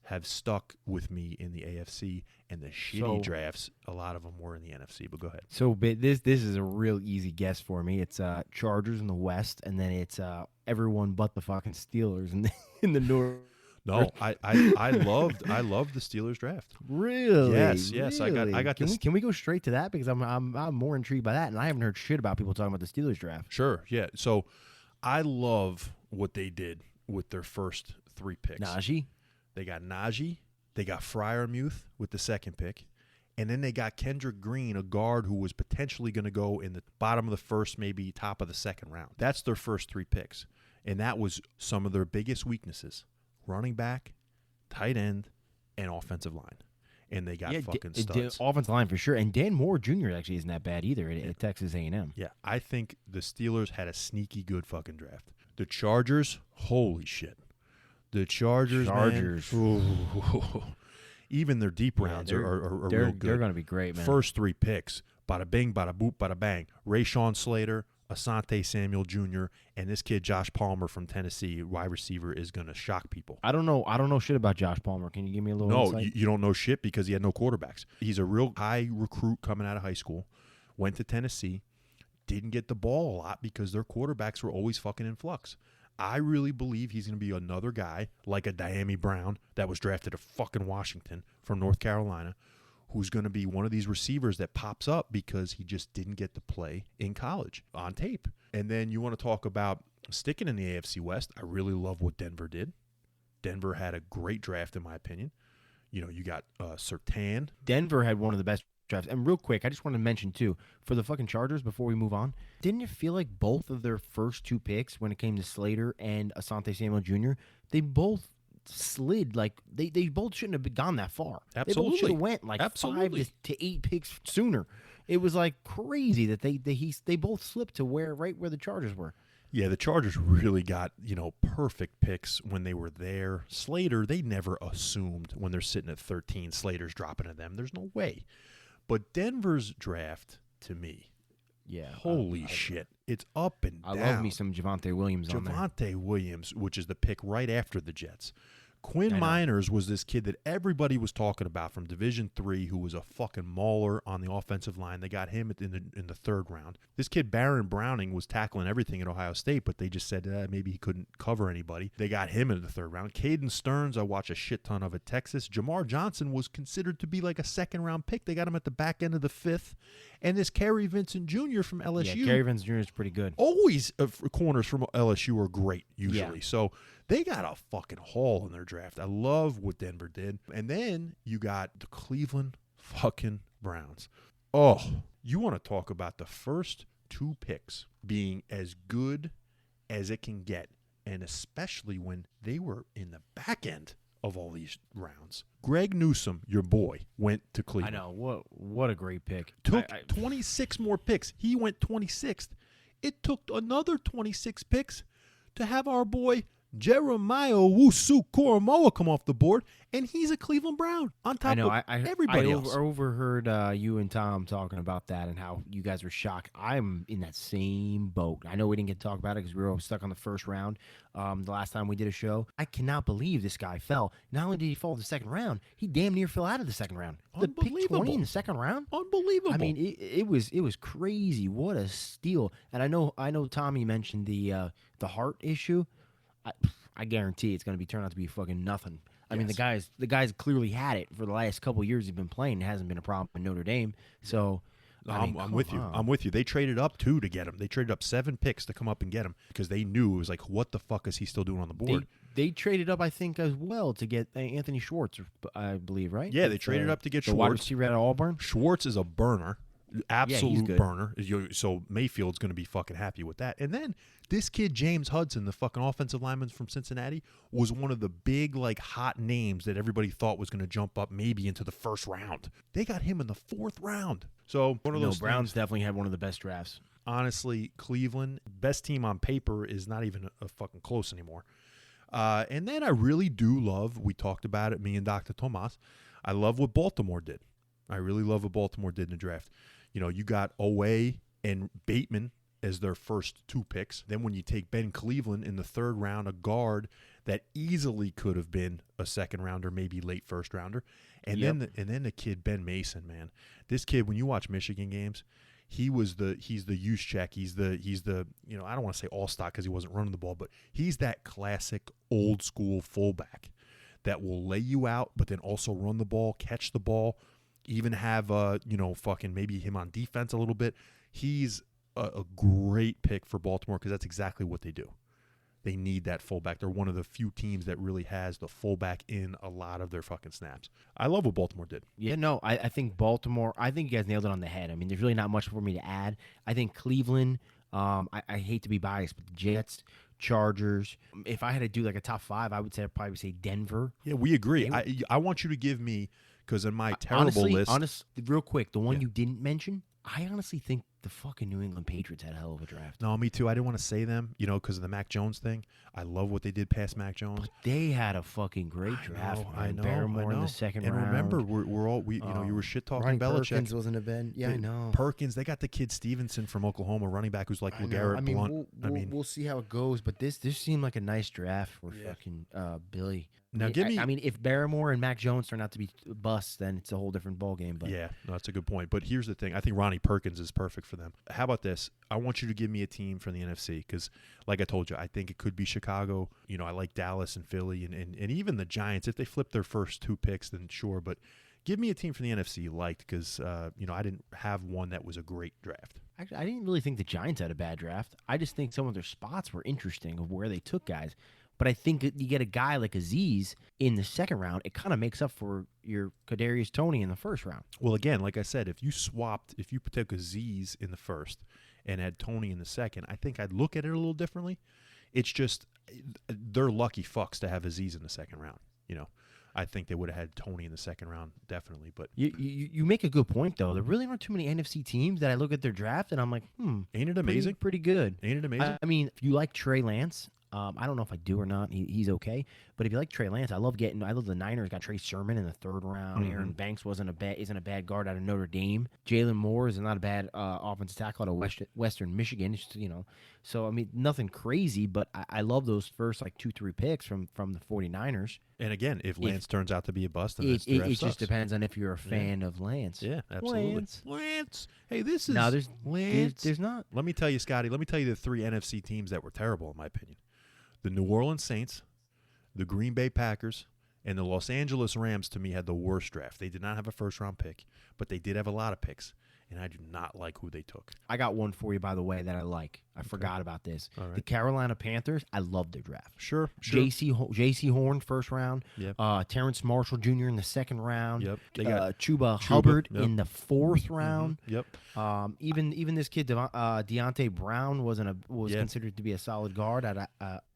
A: have stuck with me in the AFC, and the shitty drafts, a lot of them were in the NFC. But go ahead.
B: So this is a real easy guess for me. It's Chargers in the West, and then it's everyone but the fucking Steelers in the North.
A: No, I loved the Steelers draft.
B: Really?
A: Yes.
B: Really?
A: I got this.
B: Can we go straight to that, because I'm more intrigued by that, and I haven't heard shit about people talking about the Steelers draft.
A: Sure. Yeah. So I love what they did with their first 3 picks.
B: Najee.
A: They got Najee. They got Freiermuth with the 2nd pick. And then they got Kendrick Green, a guard who was potentially going to go in the bottom of the 1st, maybe top of the 2nd round. That's their first 3 picks. And that was some of their biggest weaknesses. running back, tight end, and offensive line. And they got fucking studs.
B: Offensive line for sure. And Dan Moore Jr. actually isn't that bad either at Texas A&M.
A: Yeah, I think the Steelers had a sneaky good fucking draft. The Chargers, holy shit. The Chargers, man, even their deep rounds are real good.
B: They're going to be great, man.
A: First 3 picks, bada bing, bada boop, bada bang. Rashawn Slater, Asante Samuel Jr., and this kid Josh Palmer from Tennessee, wide receiver, is going to shock people.
B: I don't know shit about Josh Palmer. Can you give me a little insight?
A: No, you don't know shit because he had no quarterbacks. He's a real high recruit coming out of high school, went to Tennessee, didn't get the ball a lot because their quarterbacks were always fucking in flux. I really believe he's going to be another guy like a Diami Brown that was drafted to fucking Washington from North Carolina, who's going to be one of these receivers that pops up because he just didn't get to play in college on tape. And then you want to talk about sticking in the AFC West. I really love what Denver did. Denver had a great draft, in my opinion. You know, you got Surtain.
B: Denver had one of the best drafts. And real quick, I just want to mention, too, for the fucking Chargers, before we move on, didn't it feel like both of their first 2 picks, when it came to Slater and Asante Samuel Jr., they both slid, like they both shouldn't have gone that far.
A: Absolutely.
B: They both should have went like 5 to 8 picks sooner. It was like crazy that they both slipped to right where the Chargers were.
A: Yeah, the Chargers really got, perfect picks when they were there. Slater, they never assumed when they're sitting at 13, Slater's dropping to them. There's no way. But Denver's draft, to me, holy shit. It's up and down.
B: I love me some Javonte Williams on there.
A: Javonte Williams, which is the pick right after the Jets. Quinn Miners was this kid that everybody was talking about from Division III, who was a fucking mauler on the offensive line. They got him in the 3rd round. This kid, Baron Browning, was tackling everything at Ohio State, but they just said maybe he couldn't cover anybody. They got him in the 3rd round. Caden Stearns, I watch a shit ton of at Texas. Jamar Johnson was considered to be like a 2nd-round pick. They got him at the back end of the 5th. And this Kerry Vincent Jr. from LSU.
B: Yeah, Kerry Vincent Jr. is pretty good.
A: Always corners from LSU are great, usually. Yeah. So they got a fucking haul in their draft. I love what Denver did. And then you got the Cleveland fucking Browns. Oh, you want to talk about the first 2 picks being as good as it can get, and especially when they were in the back end of all these rounds. Greg Newsome, your boy, went to Cleveland.
B: I know. What a great pick.
A: Took 26 more picks. He went 26th. It took another 26 picks to have our boy Jeremiah Owusu-Koramoah come off the board, and he's a Cleveland Brown on top of everybody else.
B: I overheard you and Tom talking about that and how you guys were shocked. I'm in that same boat. I know we didn't get to talk about it because we were stuck on the 1st round the last time we did a show. I cannot believe this guy fell. Not only did he fall in the 2nd round, he damn near fell out of the 2nd round. The pick 20 in the 2nd round?
A: Unbelievable.
B: I mean, it was crazy. What a steal. And I know Tommy mentioned the heart issue. I guarantee it's going to turn out to be fucking nothing. I mean, the guy's clearly had it for the last couple of years he's been playing. It hasn't been a problem in Notre Dame. So
A: I'm with you. I'm with you. They traded up 2 to get him. They traded up 7 picks to come up and get him because they knew it was like, what the fuck is he still doing on the board?
B: They traded up, I think, as well to get Anthony Schwartz, I believe, right?
A: Yeah, they traded up to get Schwartz.
B: The wide receiver at Auburn.
A: Schwartz is a burner. Absolute burner. So Mayfield's going to be fucking happy with that. And then this kid, James Hudson, the fucking offensive lineman from Cincinnati, was one of the big, like, hot names that everybody thought was going to jump up maybe into the 1st round. They got him in the 4th round. So one of those
B: Browns definitely had one of the best drafts.
A: Honestly, Cleveland, best team on paper, is not even a fucking close anymore. And then I really do love, we talked about it, me and Dr. Tomas, I love what Baltimore did. I really love what Baltimore did in the draft. You got Owe and Bateman as their first 2 picks. Then when you take Ben Cleveland in the 3rd round, a guard that easily could have been a 2nd rounder, maybe late 1st rounder. And then the kid Ben Mason, man. This kid, when you watch Michigan games, he's the Juszczyk. He's the I don't want to say all-stock because he wasn't running the ball, but he's that classic old school fullback that will lay you out, but then also run the ball, catch the ball, even have fucking maybe him on defense a little bit. He's a great pick for Baltimore because that's exactly what they do. They need that fullback. They're one of the few teams that really has the fullback in a lot of their fucking snaps. I love what Baltimore did.
B: Yeah, no, I think Baltimore, I think you guys nailed it on the head. I mean, there's really not much for me to add. I think Cleveland, I hate to be biased, but the Jets Chargers. If I had to do like a top 5, I would say I'd probably say Denver.
A: Yeah, we agree. I want you to give me, because in my terrible list.
B: Real quick, the one you didn't mention, I honestly think the fucking New England Patriots had a hell of a draft.
A: No, me too. I didn't want to say them, because of the Mac Jones thing. I love what they did past Mac Jones.
B: But they had a fucking great draft.
A: I know.
B: Barrymore in the second round.
A: And remember, we're all you were shit talking Belichick.
B: Perkins wasn't a bad. Yeah, I know.
A: Perkins. They got the kid Stevenson from Oklahoma, running back, who's like LeGarrette Blount.
B: We'll see how it goes. But this seemed like a nice draft for fucking Billy.
A: Now,
B: if Barrymore and Mac Jones turn out to be busts, then it's a whole different ballgame. But
A: yeah, no, that's a good point. But here's the thing: I think Ronnie Perkins is perfect for them. How about this? I want you to give me a team from the NFC because, like I told you, I think it could be Chicago. I like Dallas and Philly and even the Giants. If they flip their first 2 picks, then sure. But give me a team from the NFC you liked because I didn't have one that was a great draft.
B: Actually, I didn't really think the Giants had a bad draft. I just think some of their spots were interesting of where they took guys. But I think you get a guy like Aziz in the second round, it kind of makes up for your Kadarius Toney in the first round.
A: Well, again, like I said, if you took Aziz in the first and had Toney in the second, I think I'd look at it a little differently. It's just they're lucky fucks to have Aziz in the second round. I think they would have had Toney in the second round, definitely. But
B: you make a good point, though. There really aren't too many NFC teams that I look at their draft and I'm like,
A: ain't it amazing?
B: Pretty good.
A: Ain't it amazing?
B: I mean, if you like Trey Lance, I don't know if I do or not. He's okay. But if you like Trey Lance, I love the Niners got Trey Sermon in the third round.
A: Mm-hmm.
B: Aaron Banks isn't a bad guard out of Notre Dame. Jalen Moore is not a bad offensive tackle out of Western Michigan. It's just, so I mean nothing crazy, but I love those first like 2-3 picks from the 49ers.
A: And again, if Lance turns out to be a bust, then
B: it just depends on if you're a fan of Lance.
A: Yeah, absolutely. Lance. Hey, this is
B: Lance. There's not.
A: Let me tell you, Scotty. Let me tell you the 3 NFC teams that were terrible in my opinion. The New Orleans Saints, the Green Bay Packers, and the Los Angeles Rams, to me, had the worst draft. They did not have a first-round pick, but they did have a lot of picks, and I do not like who they took.
B: I got one for you, by the way, that I like. I forgot about this.
A: All right.
B: The Carolina Panthers, I love their draft.
A: Sure.
B: J.C. Horn, first round.
A: Yep.
B: Terrence Marshall Jr. in the second round.
A: Yep. They got
B: Chuba Hubbard in the fourth round.
A: Mm-hmm. Yep.
B: Even this kid, Deontay Brown, was considered to be a solid guard at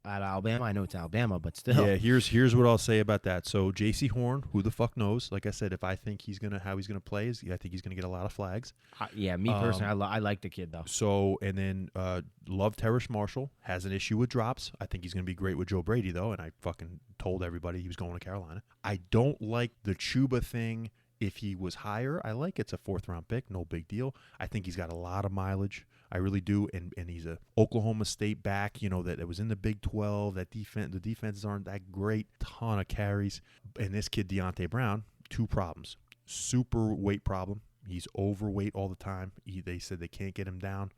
B: Alabama. I know it's Alabama, but still.
A: Yeah, here's what I'll say about that. So J.C. Horn, who the fuck knows? Like I said, if I think how he's gonna play, I think he's gonna get a lot of flags.
B: Me personally, I like the kid though.
A: So and then love Terrace Marshall, has an issue with drops. I think he's gonna be great with Joe Brady though, and I fucking told everybody he was going to Carolina. I don't like the Chuba thing. If he was higher, I like it's a 4th-round pick, no big deal. I think he's got a lot of mileage. I really do, and he's a Oklahoma State back, that was in the Big 12. The defenses aren't that great, ton of carries. And this kid, Deontay Brown, 2 problems. Super weight problem. He's overweight all the time. They said they can't get him down,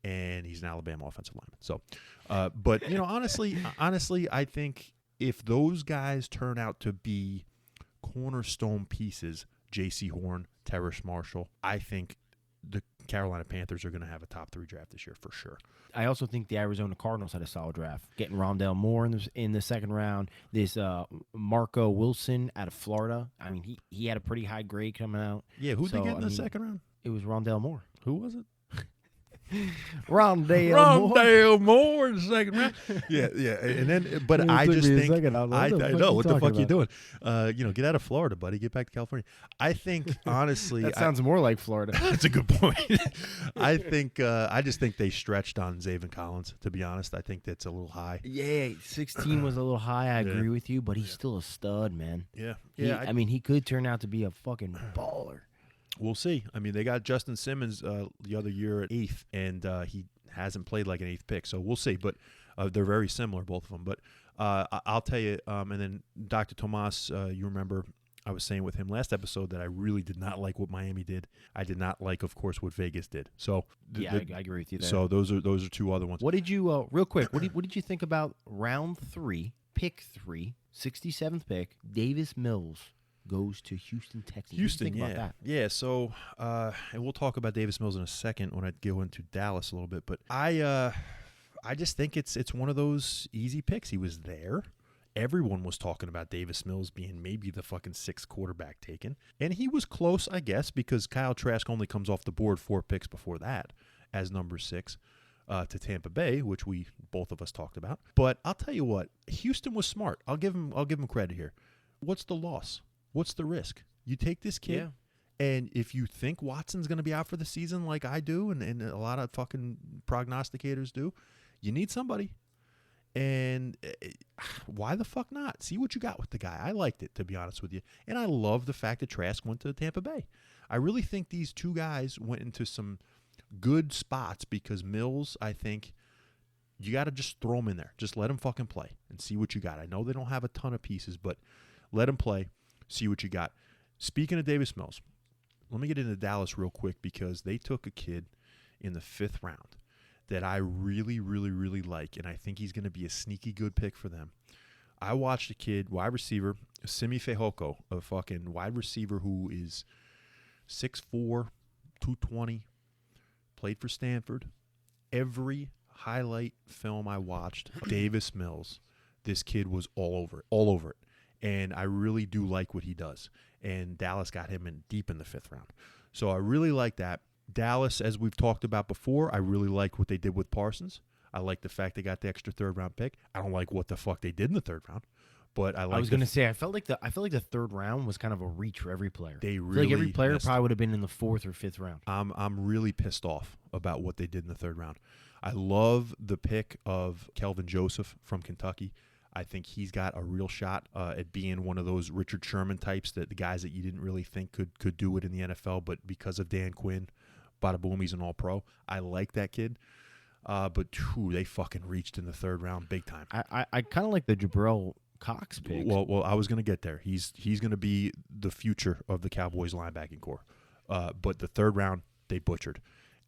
A: and he's an Alabama offensive lineman. So, but, honestly, I think if those guys turn out to be cornerstone pieces, J.C. Horn, Terrace Marshall, I think the Carolina Panthers are going to have a top 3 draft this year for sure.
B: I also think the Arizona Cardinals had a solid draft, getting Rondale Moore in the second round. This Marco Wilson out of Florida. I mean, he had a pretty high grade coming out.
A: Yeah, who'd they get in the second round?
B: It was Rondale Moore.
A: Who was it?
B: Rondale
A: Moore in the second round. Yeah, and then, but I just think I know what the fuck you doing. Get out of Florida, buddy. Get back to California. I think honestly,
B: that sounds more like Florida.
A: That's a good point. I just think they stretched on Zaven Collins. To be honest, I think that's a little high.
B: Yeah, 16 was a little high. I agree with you, but he's still a stud, man.
A: Yeah.
B: I mean, he could turn out to be a fucking baller.
A: We'll see. I mean, they got Justin Simmons the other year at 8th, and he hasn't played like an 8th pick, so we'll see. But they're very similar, both of them. But I'll tell you, and then Dr. Tomas, you remember I was saying with him last episode that I really did not like what Miami did. I did not like, of course, what Vegas did. So
B: I agree with you there.
A: So those are 2 other ones.
B: What did you, real quick, what did you think about round 3, pick 3, 67th pick, Davis Mills goes to Houston Texans?
A: Houston, yeah. So, and we'll talk about Davis Mills in a second when I go into Dallas a little bit. But I just think it's one of those easy picks. He was there. Everyone was talking about Davis Mills being maybe the fucking 6th quarterback taken, and he was close, I guess, because Kyle Trask only comes off the board 4 picks before that as number 6. to Tampa Bay, which we both of us talked about. But I'll tell you what, Houston was smart. I'll give him credit here. What's the loss? What's the risk? You take this kid, and if you think Watson's going to be out for the season like I do and a lot of fucking prognosticators do, you need somebody. And why the fuck not? See what you got with the guy. I liked it, to be honest with you. And I love the fact that Trask went to Tampa Bay. I really think these two guys went into some good spots because Mills, I think, you got to just throw him in there. Just let him fucking play and see what you got. I know they don't have a ton of pieces, but let him play, see what you got. Speaking of Davis Mills, let me get into Dallas real quick because they took a kid in the 5th round that I really, really, really like, and I think he's going to be a sneaky good pick for them. I watched a kid, wide receiver, Simi Fehoko, a fucking wide receiver who is 6'4", 220, played for Stanford. Every highlight film I watched, Davis Mills, this kid was all over it. And I really do like what he does. And Dallas got him in deep in the 5th round. So I really like that. Dallas, as we've talked about before, I really like what they did with Parsons. I like the fact they got the extra 3rd round pick. I don't like what the fuck they did in the 3rd round, but I like.
B: I was gonna say I felt like the 3rd round was kind of a reach for every player.
A: They really
B: I feel like every player probably would have been in the 4th or 5th round.
A: I'm really pissed off about what they did in the 3rd round. I love the pick of Kelvin Joseph from Kentucky. I think he's got a real shot at being one of those Richard Sherman types, that the guys that you didn't really think could do it in the NFL, but because of Dan Quinn, bada boom, he's an all-pro. I like that kid. But they fucking reached in the 3rd round big time.
B: I kind of like the Jabril Cox pick.
A: Well, I was going to get there. He's going to be the future of the Cowboys linebacking core. But the 3rd round, they butchered.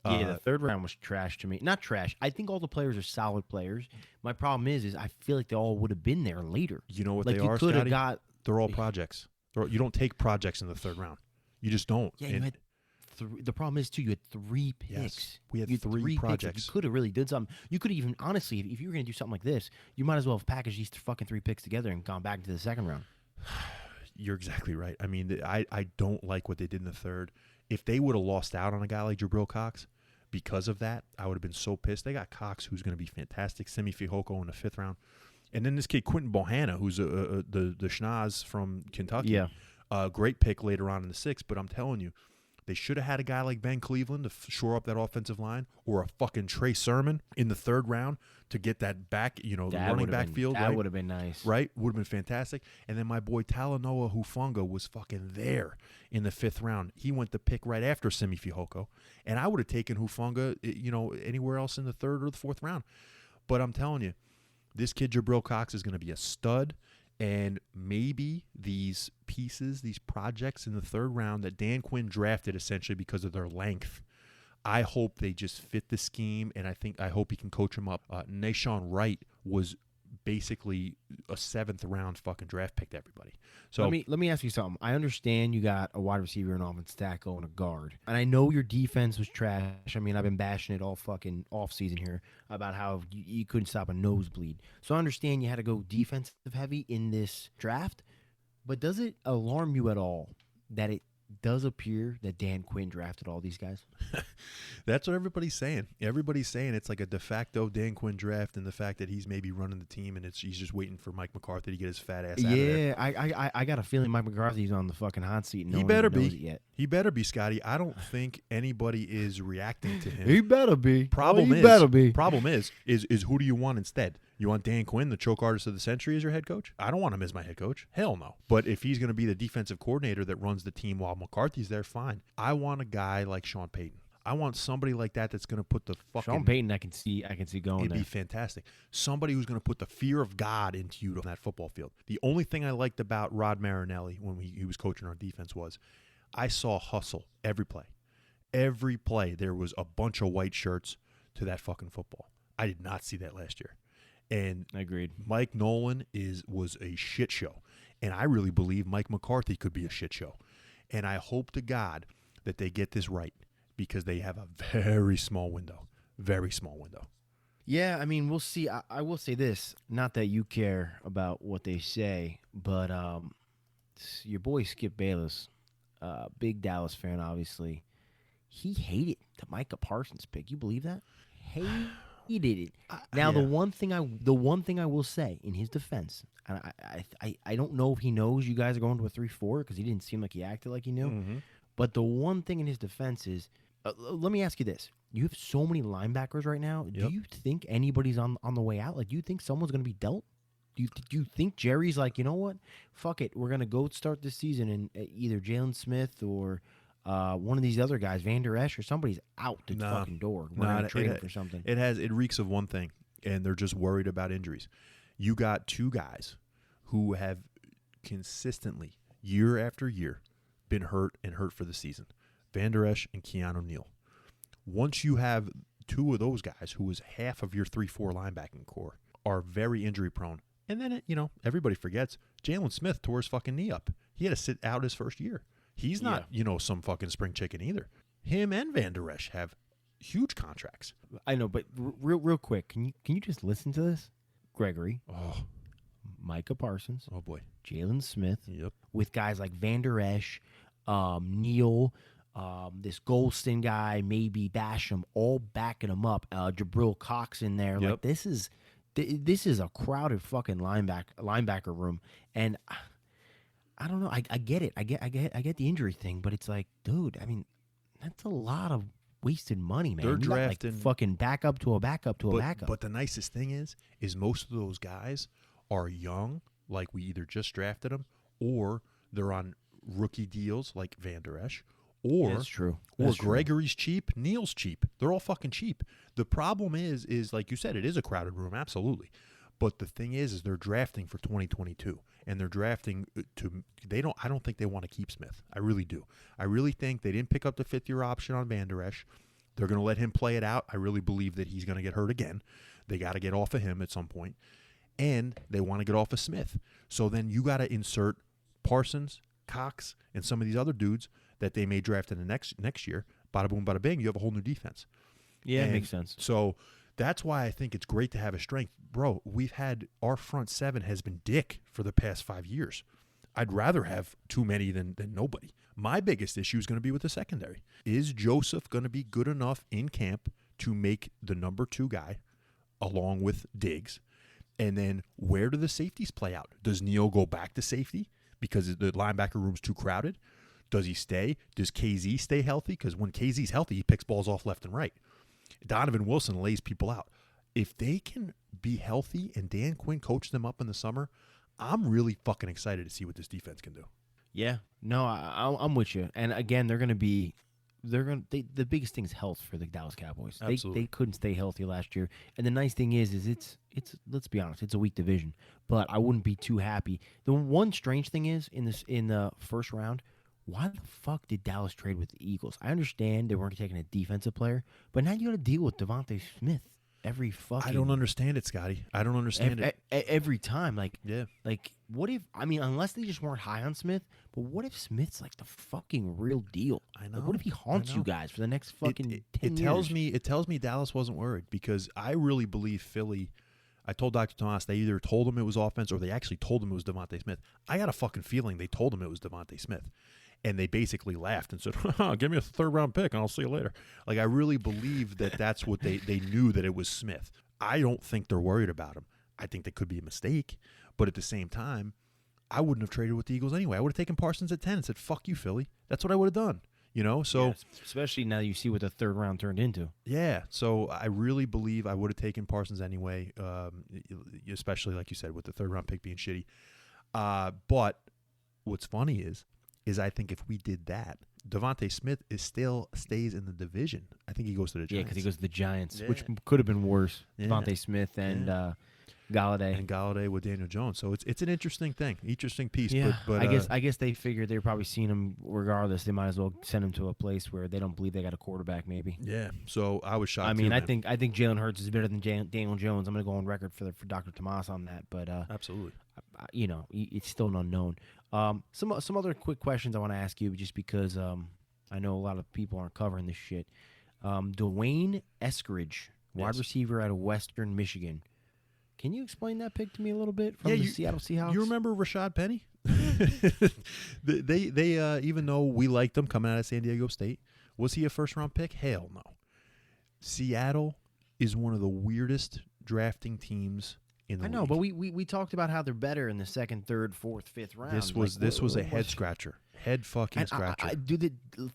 B: The 3rd round was trash to me. Not trash. I think all the players are solid players. My problem is I feel like they all would have been there later.
A: You know what
B: like
A: they
B: you
A: are,
B: could have
A: Scotty?
B: got.
A: They're all projects. You don't take projects in the 3rd round. You just don't.
B: Yeah, you had the problem is, too, you had 3 picks.
A: Yes, we had
B: you
A: 3 projects.
B: Picks. You could have really did something. You could have even, honestly, if you were going to do something like this, you might as well have packaged these fucking 3 picks together and gone back into the 2nd round.
A: You're exactly right. I mean, I don't like what they did in the 3rd. If they would have lost out on a guy like Jabril Cox because of that, I would have been so pissed. They got Cox, who's going to be fantastic, Simi Fehoko in the 5th round. And then this kid, Quentin Bohanna, who's the schnoz from Kentucky.
B: Yeah.
A: Great pick later on in the 6th, but I'm telling you, they should have had a guy like Ben Cleveland to shore up that offensive line, or a fucking Trey Sermon in the 3rd round to get that back, running back field.
B: That would have been nice.
A: Right? Would have been fantastic. And then my boy Talanoa Hufanga was fucking there in the 5th round. He went the pick right after Simi Fehoko. And I would have taken Hufanga, anywhere else in the 3rd or the 4th round. But I'm telling you, this kid Jabril Cox is going to be a stud. And maybe these pieces, these projects in the 3rd round that Dan Quinn drafted essentially because of their length, I hope they just fit the scheme, and I hope he can coach them up. Nashawn Wright was basically a 7th round fucking draft pick to everybody. So
B: let me ask you something. I understand you got a wide receiver, an offensive tackle, and a guard, and I know your defense was trash. I mean, I've been bashing it all fucking off season here about how you couldn't stop a nosebleed. So I understand you had to go defensive heavy in this draft, but does it alarm you at all that it does appear that Dan Quinn drafted all these guys?
A: That's what everybody's saying. Everybody's saying it's like a de facto Dan Quinn draft, and the fact that he's maybe running the team, and he's just waiting for Mike McCarthy to get his fat ass out of there.
B: Yeah, I got a feeling Mike McCarthy's on the fucking hot seat.
A: He better be. Yet. He better be, Scotty. I don't think anybody is reacting to him.
B: He better be.
A: Problem is who do you want instead? You want Dan Quinn, the choke artist of the century, as your head coach? I don't want him as my head coach. Hell no. But if he's going to be the defensive coordinator that runs the team while McCarthy's there, fine. I want a guy like Sean Payton. I want somebody like that's going to put the fucking...
B: Sean Payton, I can see going
A: It'd be fantastic. Somebody who's going to put the fear of God into you on that football field. The only thing I liked about Rod Marinelli when he was coaching our defense was I saw hustle every play. Every play, there was a bunch of white shirts to that fucking football. I did not see that last year. And
B: agreed.
A: Mike Nolan was a shit show. And I really believe Mike McCarthy could be a shit show. And I hope to God that they get this right, because they have a very small window. Very small window.
B: Yeah, I mean, we'll see. I will say this. Not that you care about what they say, but your boy Skip Bayless, big Dallas fan, obviously, he hated the Micah Parsons pick. You believe that? Hated it. Now the one thing I will say in his defense, and I don't know if he knows you guys are going to a 3-4 because he didn't seem like he acted like he knew.
A: Mm-hmm.
B: But the one thing in his defense is, let me ask you this: you have so many linebackers right now.
A: Yep.
B: Do you think anybody's on the way out? Like, do you think someone's going to be dealt? Do you think Jerry's like, you know what? Fuck it, we're gonna go start this season and either Jalen Smith or one of these other guys, Van Der Esch or somebody's out the fucking door. We're gonna trade him for something.
A: It reeks of one thing, and they're just worried about injuries. You got two guys who have consistently, year after year, been hurt for the season. Van Der Esch and Keanu Neal. Once you have two of those guys, who is half of your 3-4 linebacking core, are very injury prone. And then, everybody forgets, Jalen Smith tore his fucking knee up. He had to sit out his first year. He's not, some fucking spring chicken either. Him and Van Der Esch have huge contracts.
B: I know, but real quick, can you just listen to this? Gregory.
A: Oh.
B: Micah Parsons.
A: Oh, boy.
B: Jalen Smith.
A: Yep.
B: With guys like Van Der Esch, Neal, this Golston guy, maybe Basham, all backing him up. Jabril Cox in there.
A: Yep.
B: Like, this is a crowded fucking linebacker room, and I don't know. I get it. I get the injury thing, but it's like, dude, I mean, that's a lot of wasted money, man.
A: They're
B: You
A: drafting
B: got, like, fucking backup to a backup to a backup.
A: But the nicest thing is most of those guys are young, like we either just drafted them, or they're on rookie deals, like Van Der Esch. Or
B: that's true.
A: Gregory's cheap, Neal's cheap. They're all fucking cheap. The problem is like you said, it is a crowded room, absolutely. But the thing is they're drafting for 2022, and they're drafting I don't think they want to keep Smith. I really do. I really think they didn't pick up the 5th-year option on Van Der Esch. They're going to let him play it out. I really believe that he's going to get hurt again. They got to get off of him at some point, and they want to get off of Smith. So then you got to insert Parsons, Cox, and some of these other dudes that they may draft in the next year. Bada boom, bada bing. You have a whole new defense.
B: Yeah, it makes sense.
A: So that's why I think it's great to have a strength. Bro, our front seven has been dick for the past 5 years. I'd rather have too many than nobody. My biggest issue is going to be with the secondary. Is Joseph going to be good enough in camp to make the number 2 guy along with Diggs? And then where do the safeties play out? Does Neal go back to safety because the linebacker room's too crowded? Does he stay? Does KZ stay healthy? Because when KZ's healthy, he picks balls off left and right. Donovan Wilson lays people out. If they can be healthy and Dan Quinn coach them up in the summer, I'm really fucking excited to see what this defense can do.
B: Yeah. No, I'm with you. And again, the biggest thing is health for the Dallas Cowboys.
A: Absolutely.
B: They couldn't stay healthy last year. And the nice thing is it's let's be honest, it's a weak division. But I wouldn't be too happy. The one strange thing is in the first round, why the fuck did Dallas trade with the Eagles? I understand they weren't taking a defensive player, but now you got to deal with Devontae Smith every fucking.
A: I don't understand it, Scotty. I don't understand it
B: every time. Like,
A: yeah.
B: Like, what if? I mean, unless they just weren't high on Smith, but what if Smith's like the fucking real deal?
A: I know.
B: Like, what if he haunts you guys for the next fucking 10
A: years?
B: It
A: tells me Dallas wasn't worried, because I really believe Philly. I told Dr. Tomas they either told him it was offense or they actually told him it was Devontae Smith. I got a fucking feeling they told him it was Devontae Smith. And they basically laughed and said, give me a 3rd-round pick and I'll see you later. Like, I really believe that's what they knew, that it was Smith. I don't think they're worried about him. I think that could be a mistake. But at the same time, I wouldn't have traded with the Eagles anyway. I would have taken Parsons at 10 and said, fuck you, Philly. That's what I would have done. So
B: yes, especially now you see what the 3rd round turned into.
A: Yeah, so I really believe I would have taken Parsons anyway, especially, like you said, with the 3rd-round pick being shitty. But what's funny is I think if we did that, Devontae Smith still stays in the division. I think he goes to the Giants.
B: Yeah, because he goes to the Giants,
A: Yeah.
B: which could have been worse.
A: Yeah.
B: Devontae Smith and Galladay.
A: And Galladay with Daniel Jones. So it's an interesting thing, interesting piece.
B: Yeah,
A: but
B: I guess they figured they were probably seeing him regardless. They might as well send him to a place where they don't believe they got a quarterback. Maybe.
A: Yeah. So I was shocked.
B: I mean,
A: too,
B: I think Jalen Hurts is better than Daniel Jones. I'm going to go on record for Dr. Tomas on that. But
A: absolutely.
B: It's still an unknown. Some other quick questions I want to ask you, just because I know a lot of people aren't covering this shit. Dwayne Eskridge, wide receiver out of Western Michigan. Can you explain that pick to me a little bit from the Seattle Seahawks?
A: You remember Rashad Penny? they even though we liked them coming out of San Diego State, was he a 1st-round pick? Hell no. Seattle is one of the weirdest drafting teams in the
B: I know,
A: league.
B: but we talked about how they're better in the second, third, fourth, fifth round.
A: This was a head scratcher. Head fucking scratcher.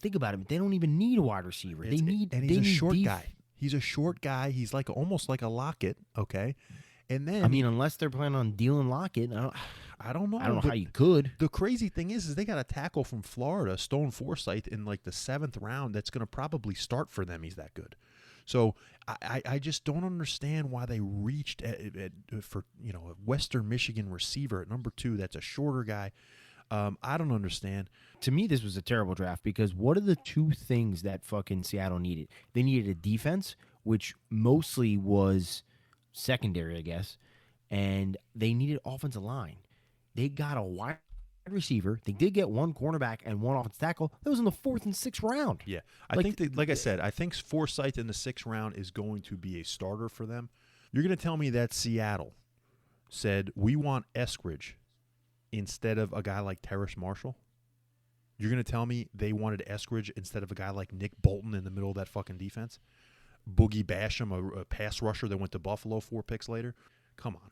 B: Think about it. They don't even need a wide receiver.
A: And he's a short guy. He's a short guy. He's like almost like a Lockett, okay? And then
B: I mean, unless they're planning on dealing Lockett,
A: I don't know.
B: I don't know how you could.
A: The crazy thing is they got a tackle from Florida, Stone Forsythe, in like the 7th round that's going to probably start for them. He's that good. So I just don't understand why they reached for a Western Michigan receiver at number 2. That's a shorter guy. I don't understand.
B: To me, this was a terrible draft because what are the two things that fucking Seattle needed? They needed a defense, which mostly was secondary, I guess, and they needed offensive line. They got a wide receiver. They did get one cornerback and one offensive tackle. That was in the 4th and 6th round.
A: Yeah, I think like I said, I think Forsythe in the 6th round is going to be a starter for them. You're going to tell me that Seattle said we want Eskridge instead of a guy like Terrace Marshall? You're going to tell me they wanted Eskridge instead of a guy like Nick Bolton in the middle of that fucking defense? Boogie Basham, a pass rusher that went to Buffalo 4 picks later? Come on.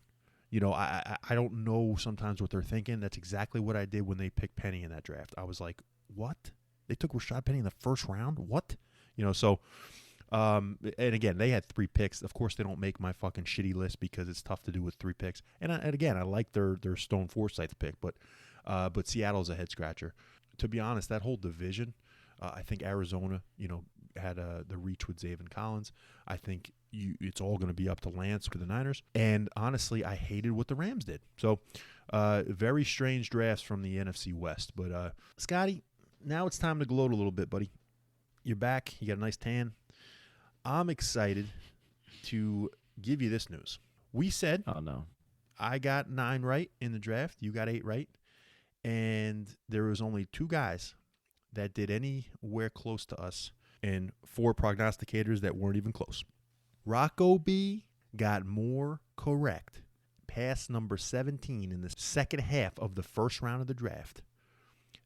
A: I don't know sometimes what they're thinking. That's exactly what I did when they picked Penny in that draft. I was like, what? They took Rashad Penny in the 1st round? What? And again, they had 3 picks. Of course, they don't make my fucking shitty list because it's tough to do with 3 picks. And again, I like their Stone Forsythe pick, but Seattle's a head scratcher. To be honest, that whole division, I think Arizona, had the reach with Zaven Collins. I think it's all going to be up to Lance for the Niners. And honestly, I hated what the Rams did. So, very strange drafts from the NFC West. But Scotty, now it's time to gloat a little bit, buddy. You're back. You got a nice tan. I'm excited to give you this news. We said,
B: oh no,
A: I got 9 right in the draft. You got 8 right. And there was only 2 guys that did anywhere close to us and 4 prognosticators that weren't even close. Rocco B got more correct, past number 17 in the second half of the 1st round of the draft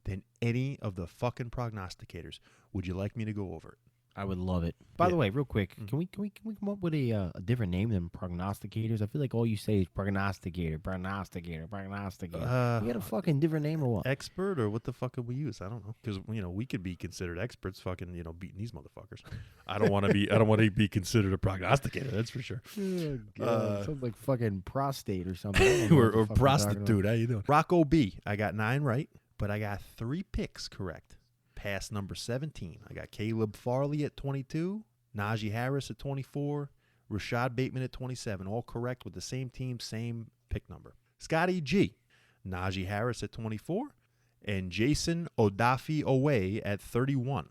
A: than any of the fucking prognosticators. Would you like me to go over it?
B: I would love it. By the way, real quick, can we come up with a different name than prognosticators? I feel like all you say is prognosticator. We got a fucking different name or what?
A: Expert or what the fuck could we use? I don't know, because we could be considered experts, fucking beating these motherfuckers. I don't want to be considered a prognosticator. That's for sure.
B: Oh, God. Sounds like fucking prostate or something.
A: or prostitute. How you doing? Rocco B. I got 9 right, but I got 3 picks correct. Past number 17. I got Caleb Farley at 22, Najee Harris at 24, Rashad Bateman at 27. All correct with the same team, same pick number. Scotty G. Najee Harris at 24, and Jason Odafe-Oweh at 31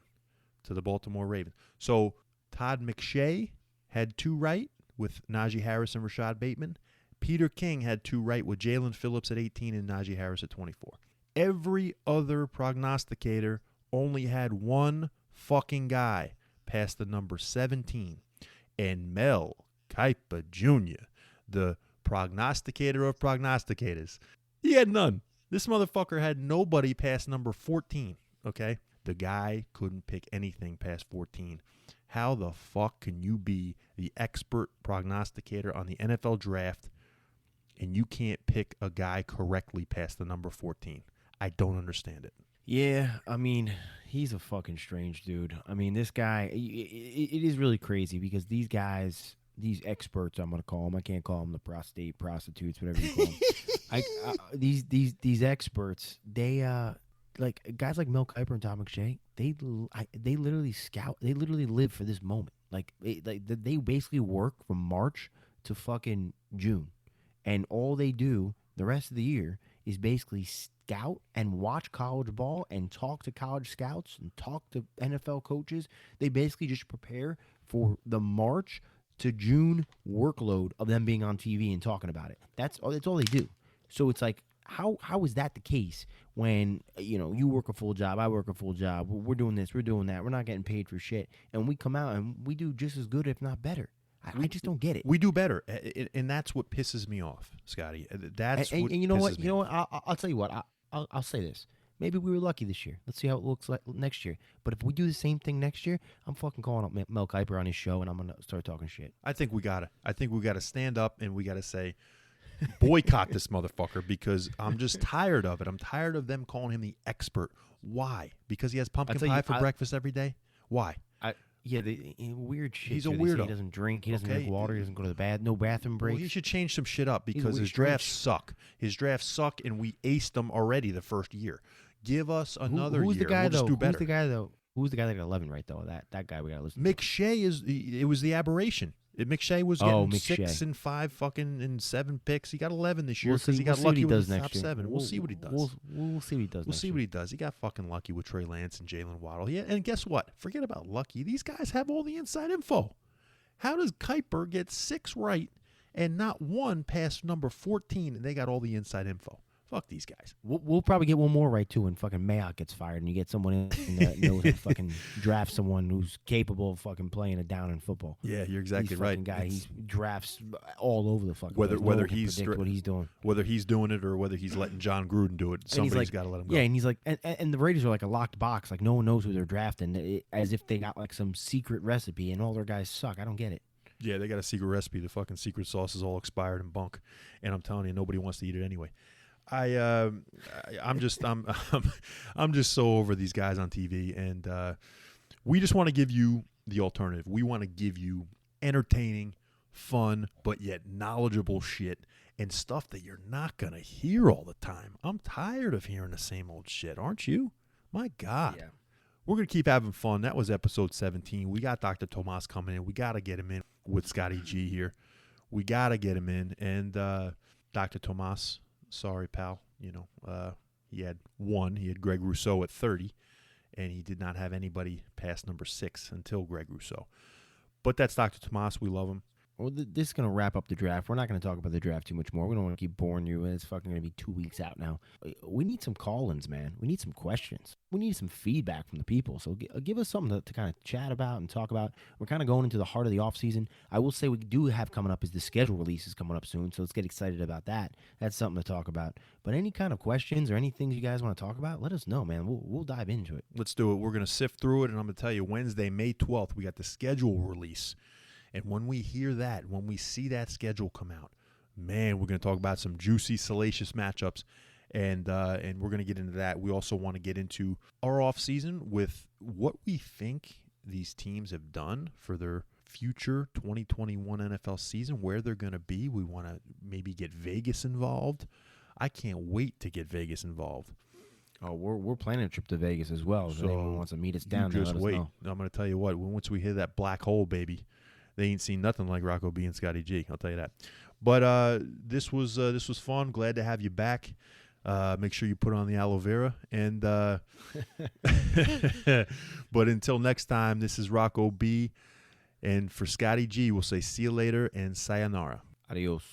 A: to the Baltimore Ravens. So Todd McShay had 2 right with Najee Harris and Rashad Bateman. Peter King had 2 right with Jalen Phillips at 18 and Najee Harris at 24. Every other prognosticator only had 1 fucking guy past the number 17. And Mel Kiper Jr., the prognosticator of prognosticators, he had none. This motherfucker had nobody past number 14, okay? The guy couldn't pick anything past 14. How the fuck can you be the expert prognosticator on the NFL draft and you can't pick a guy correctly past the number 14? I don't understand it.
B: Yeah, I mean, he's a fucking strange dude. I mean, this guy, it is really crazy because these guys, these experts, I'm going to call them. I can't call them the prostitutes, whatever you call them. These experts, they, like guys like Mel Kiper and Tom McShay, they literally scout. They literally live for this moment. They basically work from March to fucking June, and all they do the rest of the year is basically scout and watch college ball and talk to college scouts and talk to NFL coaches. They basically just prepare for the March to June workload of them being on TV and talking about it. That's all they do. So it's like, how is that the case when, you work a full job, I work a full job, we're doing this, we're doing that, we're not getting paid for shit, and we come out and we do just as good, if not better. I just don't get it.
A: We do better, and that's what pisses me off, Scotty. That's what
B: you know
A: pisses
B: what?
A: me
B: You know
A: off.
B: what? I'll tell you what. I'll say this. Maybe we were lucky this year. Let's see how it looks like next year. But if we do the same thing next year, I'm fucking calling up Mel Kiper on his show, and I'm gonna start talking shit.
A: I think we gotta stand up and we gotta say, boycott this motherfucker, because I'm just tired of it. I'm tired of them calling him the expert. Why? Because he has pumpkin pie for breakfast every day? Why?
B: The weird shit.
A: He's a
B: too.
A: weirdo.
B: He doesn't drink. He doesn't drink water. He doesn't go to the no bathroom breaks.
A: Well, he should change some shit up, because his drafts suck. His drafts suck, and we aced them already the first year. Give us another
B: who's
A: year.
B: The guy,
A: we'll just do better.
B: Who's the guy though? Who's the guy that got 11 right though? That guy we gotta listen.
A: McShay it was the aberration. McShay was getting 6 and 5 fucking and 7 picks. He got 11 this year because he got lucky with the top 7. We'll see what he does.
B: We'll see what he does.
A: We'll see what he does. He got fucking lucky with Trey Lance and Jalen Waddle. Yeah, and guess what? Forget about lucky. These guys have all the inside info. How does Kiper get 6 right and not one past number 14, and they got all the inside info? Fuck these guys.
B: We'll probably get one more right too when fucking Mayock gets fired and you get someone in that knows how to fucking draft someone who's capable of fucking playing a down in football.
A: Yeah, you're exactly right.
B: Guy, he drafts all over the fucking
A: whether
B: place.
A: he's
B: what he's doing,
A: whether he's doing it or whether he's letting John Gruden do it. Somebody's got to let him go.
B: Yeah, and he's like, and the Raiders are like a locked box. Like no one knows who they're drafting, as if they got like some secret recipe and all their guys suck. I don't get it.
A: Yeah, they got a secret recipe. The fucking secret sauce is all expired and bunk, and I'm telling you, nobody wants to eat it anyway. I'm just so over these guys on TV, and we just want to give you the alternative. We want to give you entertaining, fun, but yet knowledgeable shit and stuff that you're not gonna hear all the time. I'm tired of hearing the same old shit, aren't you? My God. Yeah. We're going to keep having fun. That was episode 17. We got Dr. Tomas coming in. We got to get him in with Scotty G here. We got to get him in. And Dr. Tomas, sorry, pal. You know, he had Greg Rousseau at 30, and he did not have anybody past number 6 until Greg Rousseau. But that's Dr. Tomas. We love him.
B: Well, this is going to wrap up the draft. We're not going to talk about the draft too much more. We don't want to keep boring you. It's fucking going to be 2 weeks out now. We need some call-ins, man. We need some questions. We need some feedback from the people. So give us something to kind of chat about and talk about. We're kind of going into the heart of the offseason. I will say we do have coming up is the schedule release is coming up soon, so let's get excited about that. That's something to talk about. But any kind of questions or any things you guys want to talk about, let us know, man. We'll dive into it.
A: Let's do it. We're going to sift through it, and I'm going to tell you, Wednesday, May 12th, we got the schedule release. And when we hear that, when we see that schedule come out, man, we're going to talk about some juicy, salacious matchups, and we're going to get into that. We also want to get into our offseason with what we think these teams have done for their future 2021 NFL season, where they're going to be. We want to maybe get Vegas involved. I can't wait to get Vegas involved.
B: Oh, we're planning a trip to Vegas as well. So if anyone wants to meet us down there,
A: just wait. I'm going to tell you what. Once we hit that black hole, baby, they ain't seen nothing like Rocco B and Scotty G. I'll tell you that. But this was fun. Glad to have you back. Make sure you put on the aloe vera. And but until next time, this is Rocco B. And for Scotty G, we'll say see you later and sayonara.
B: Adios.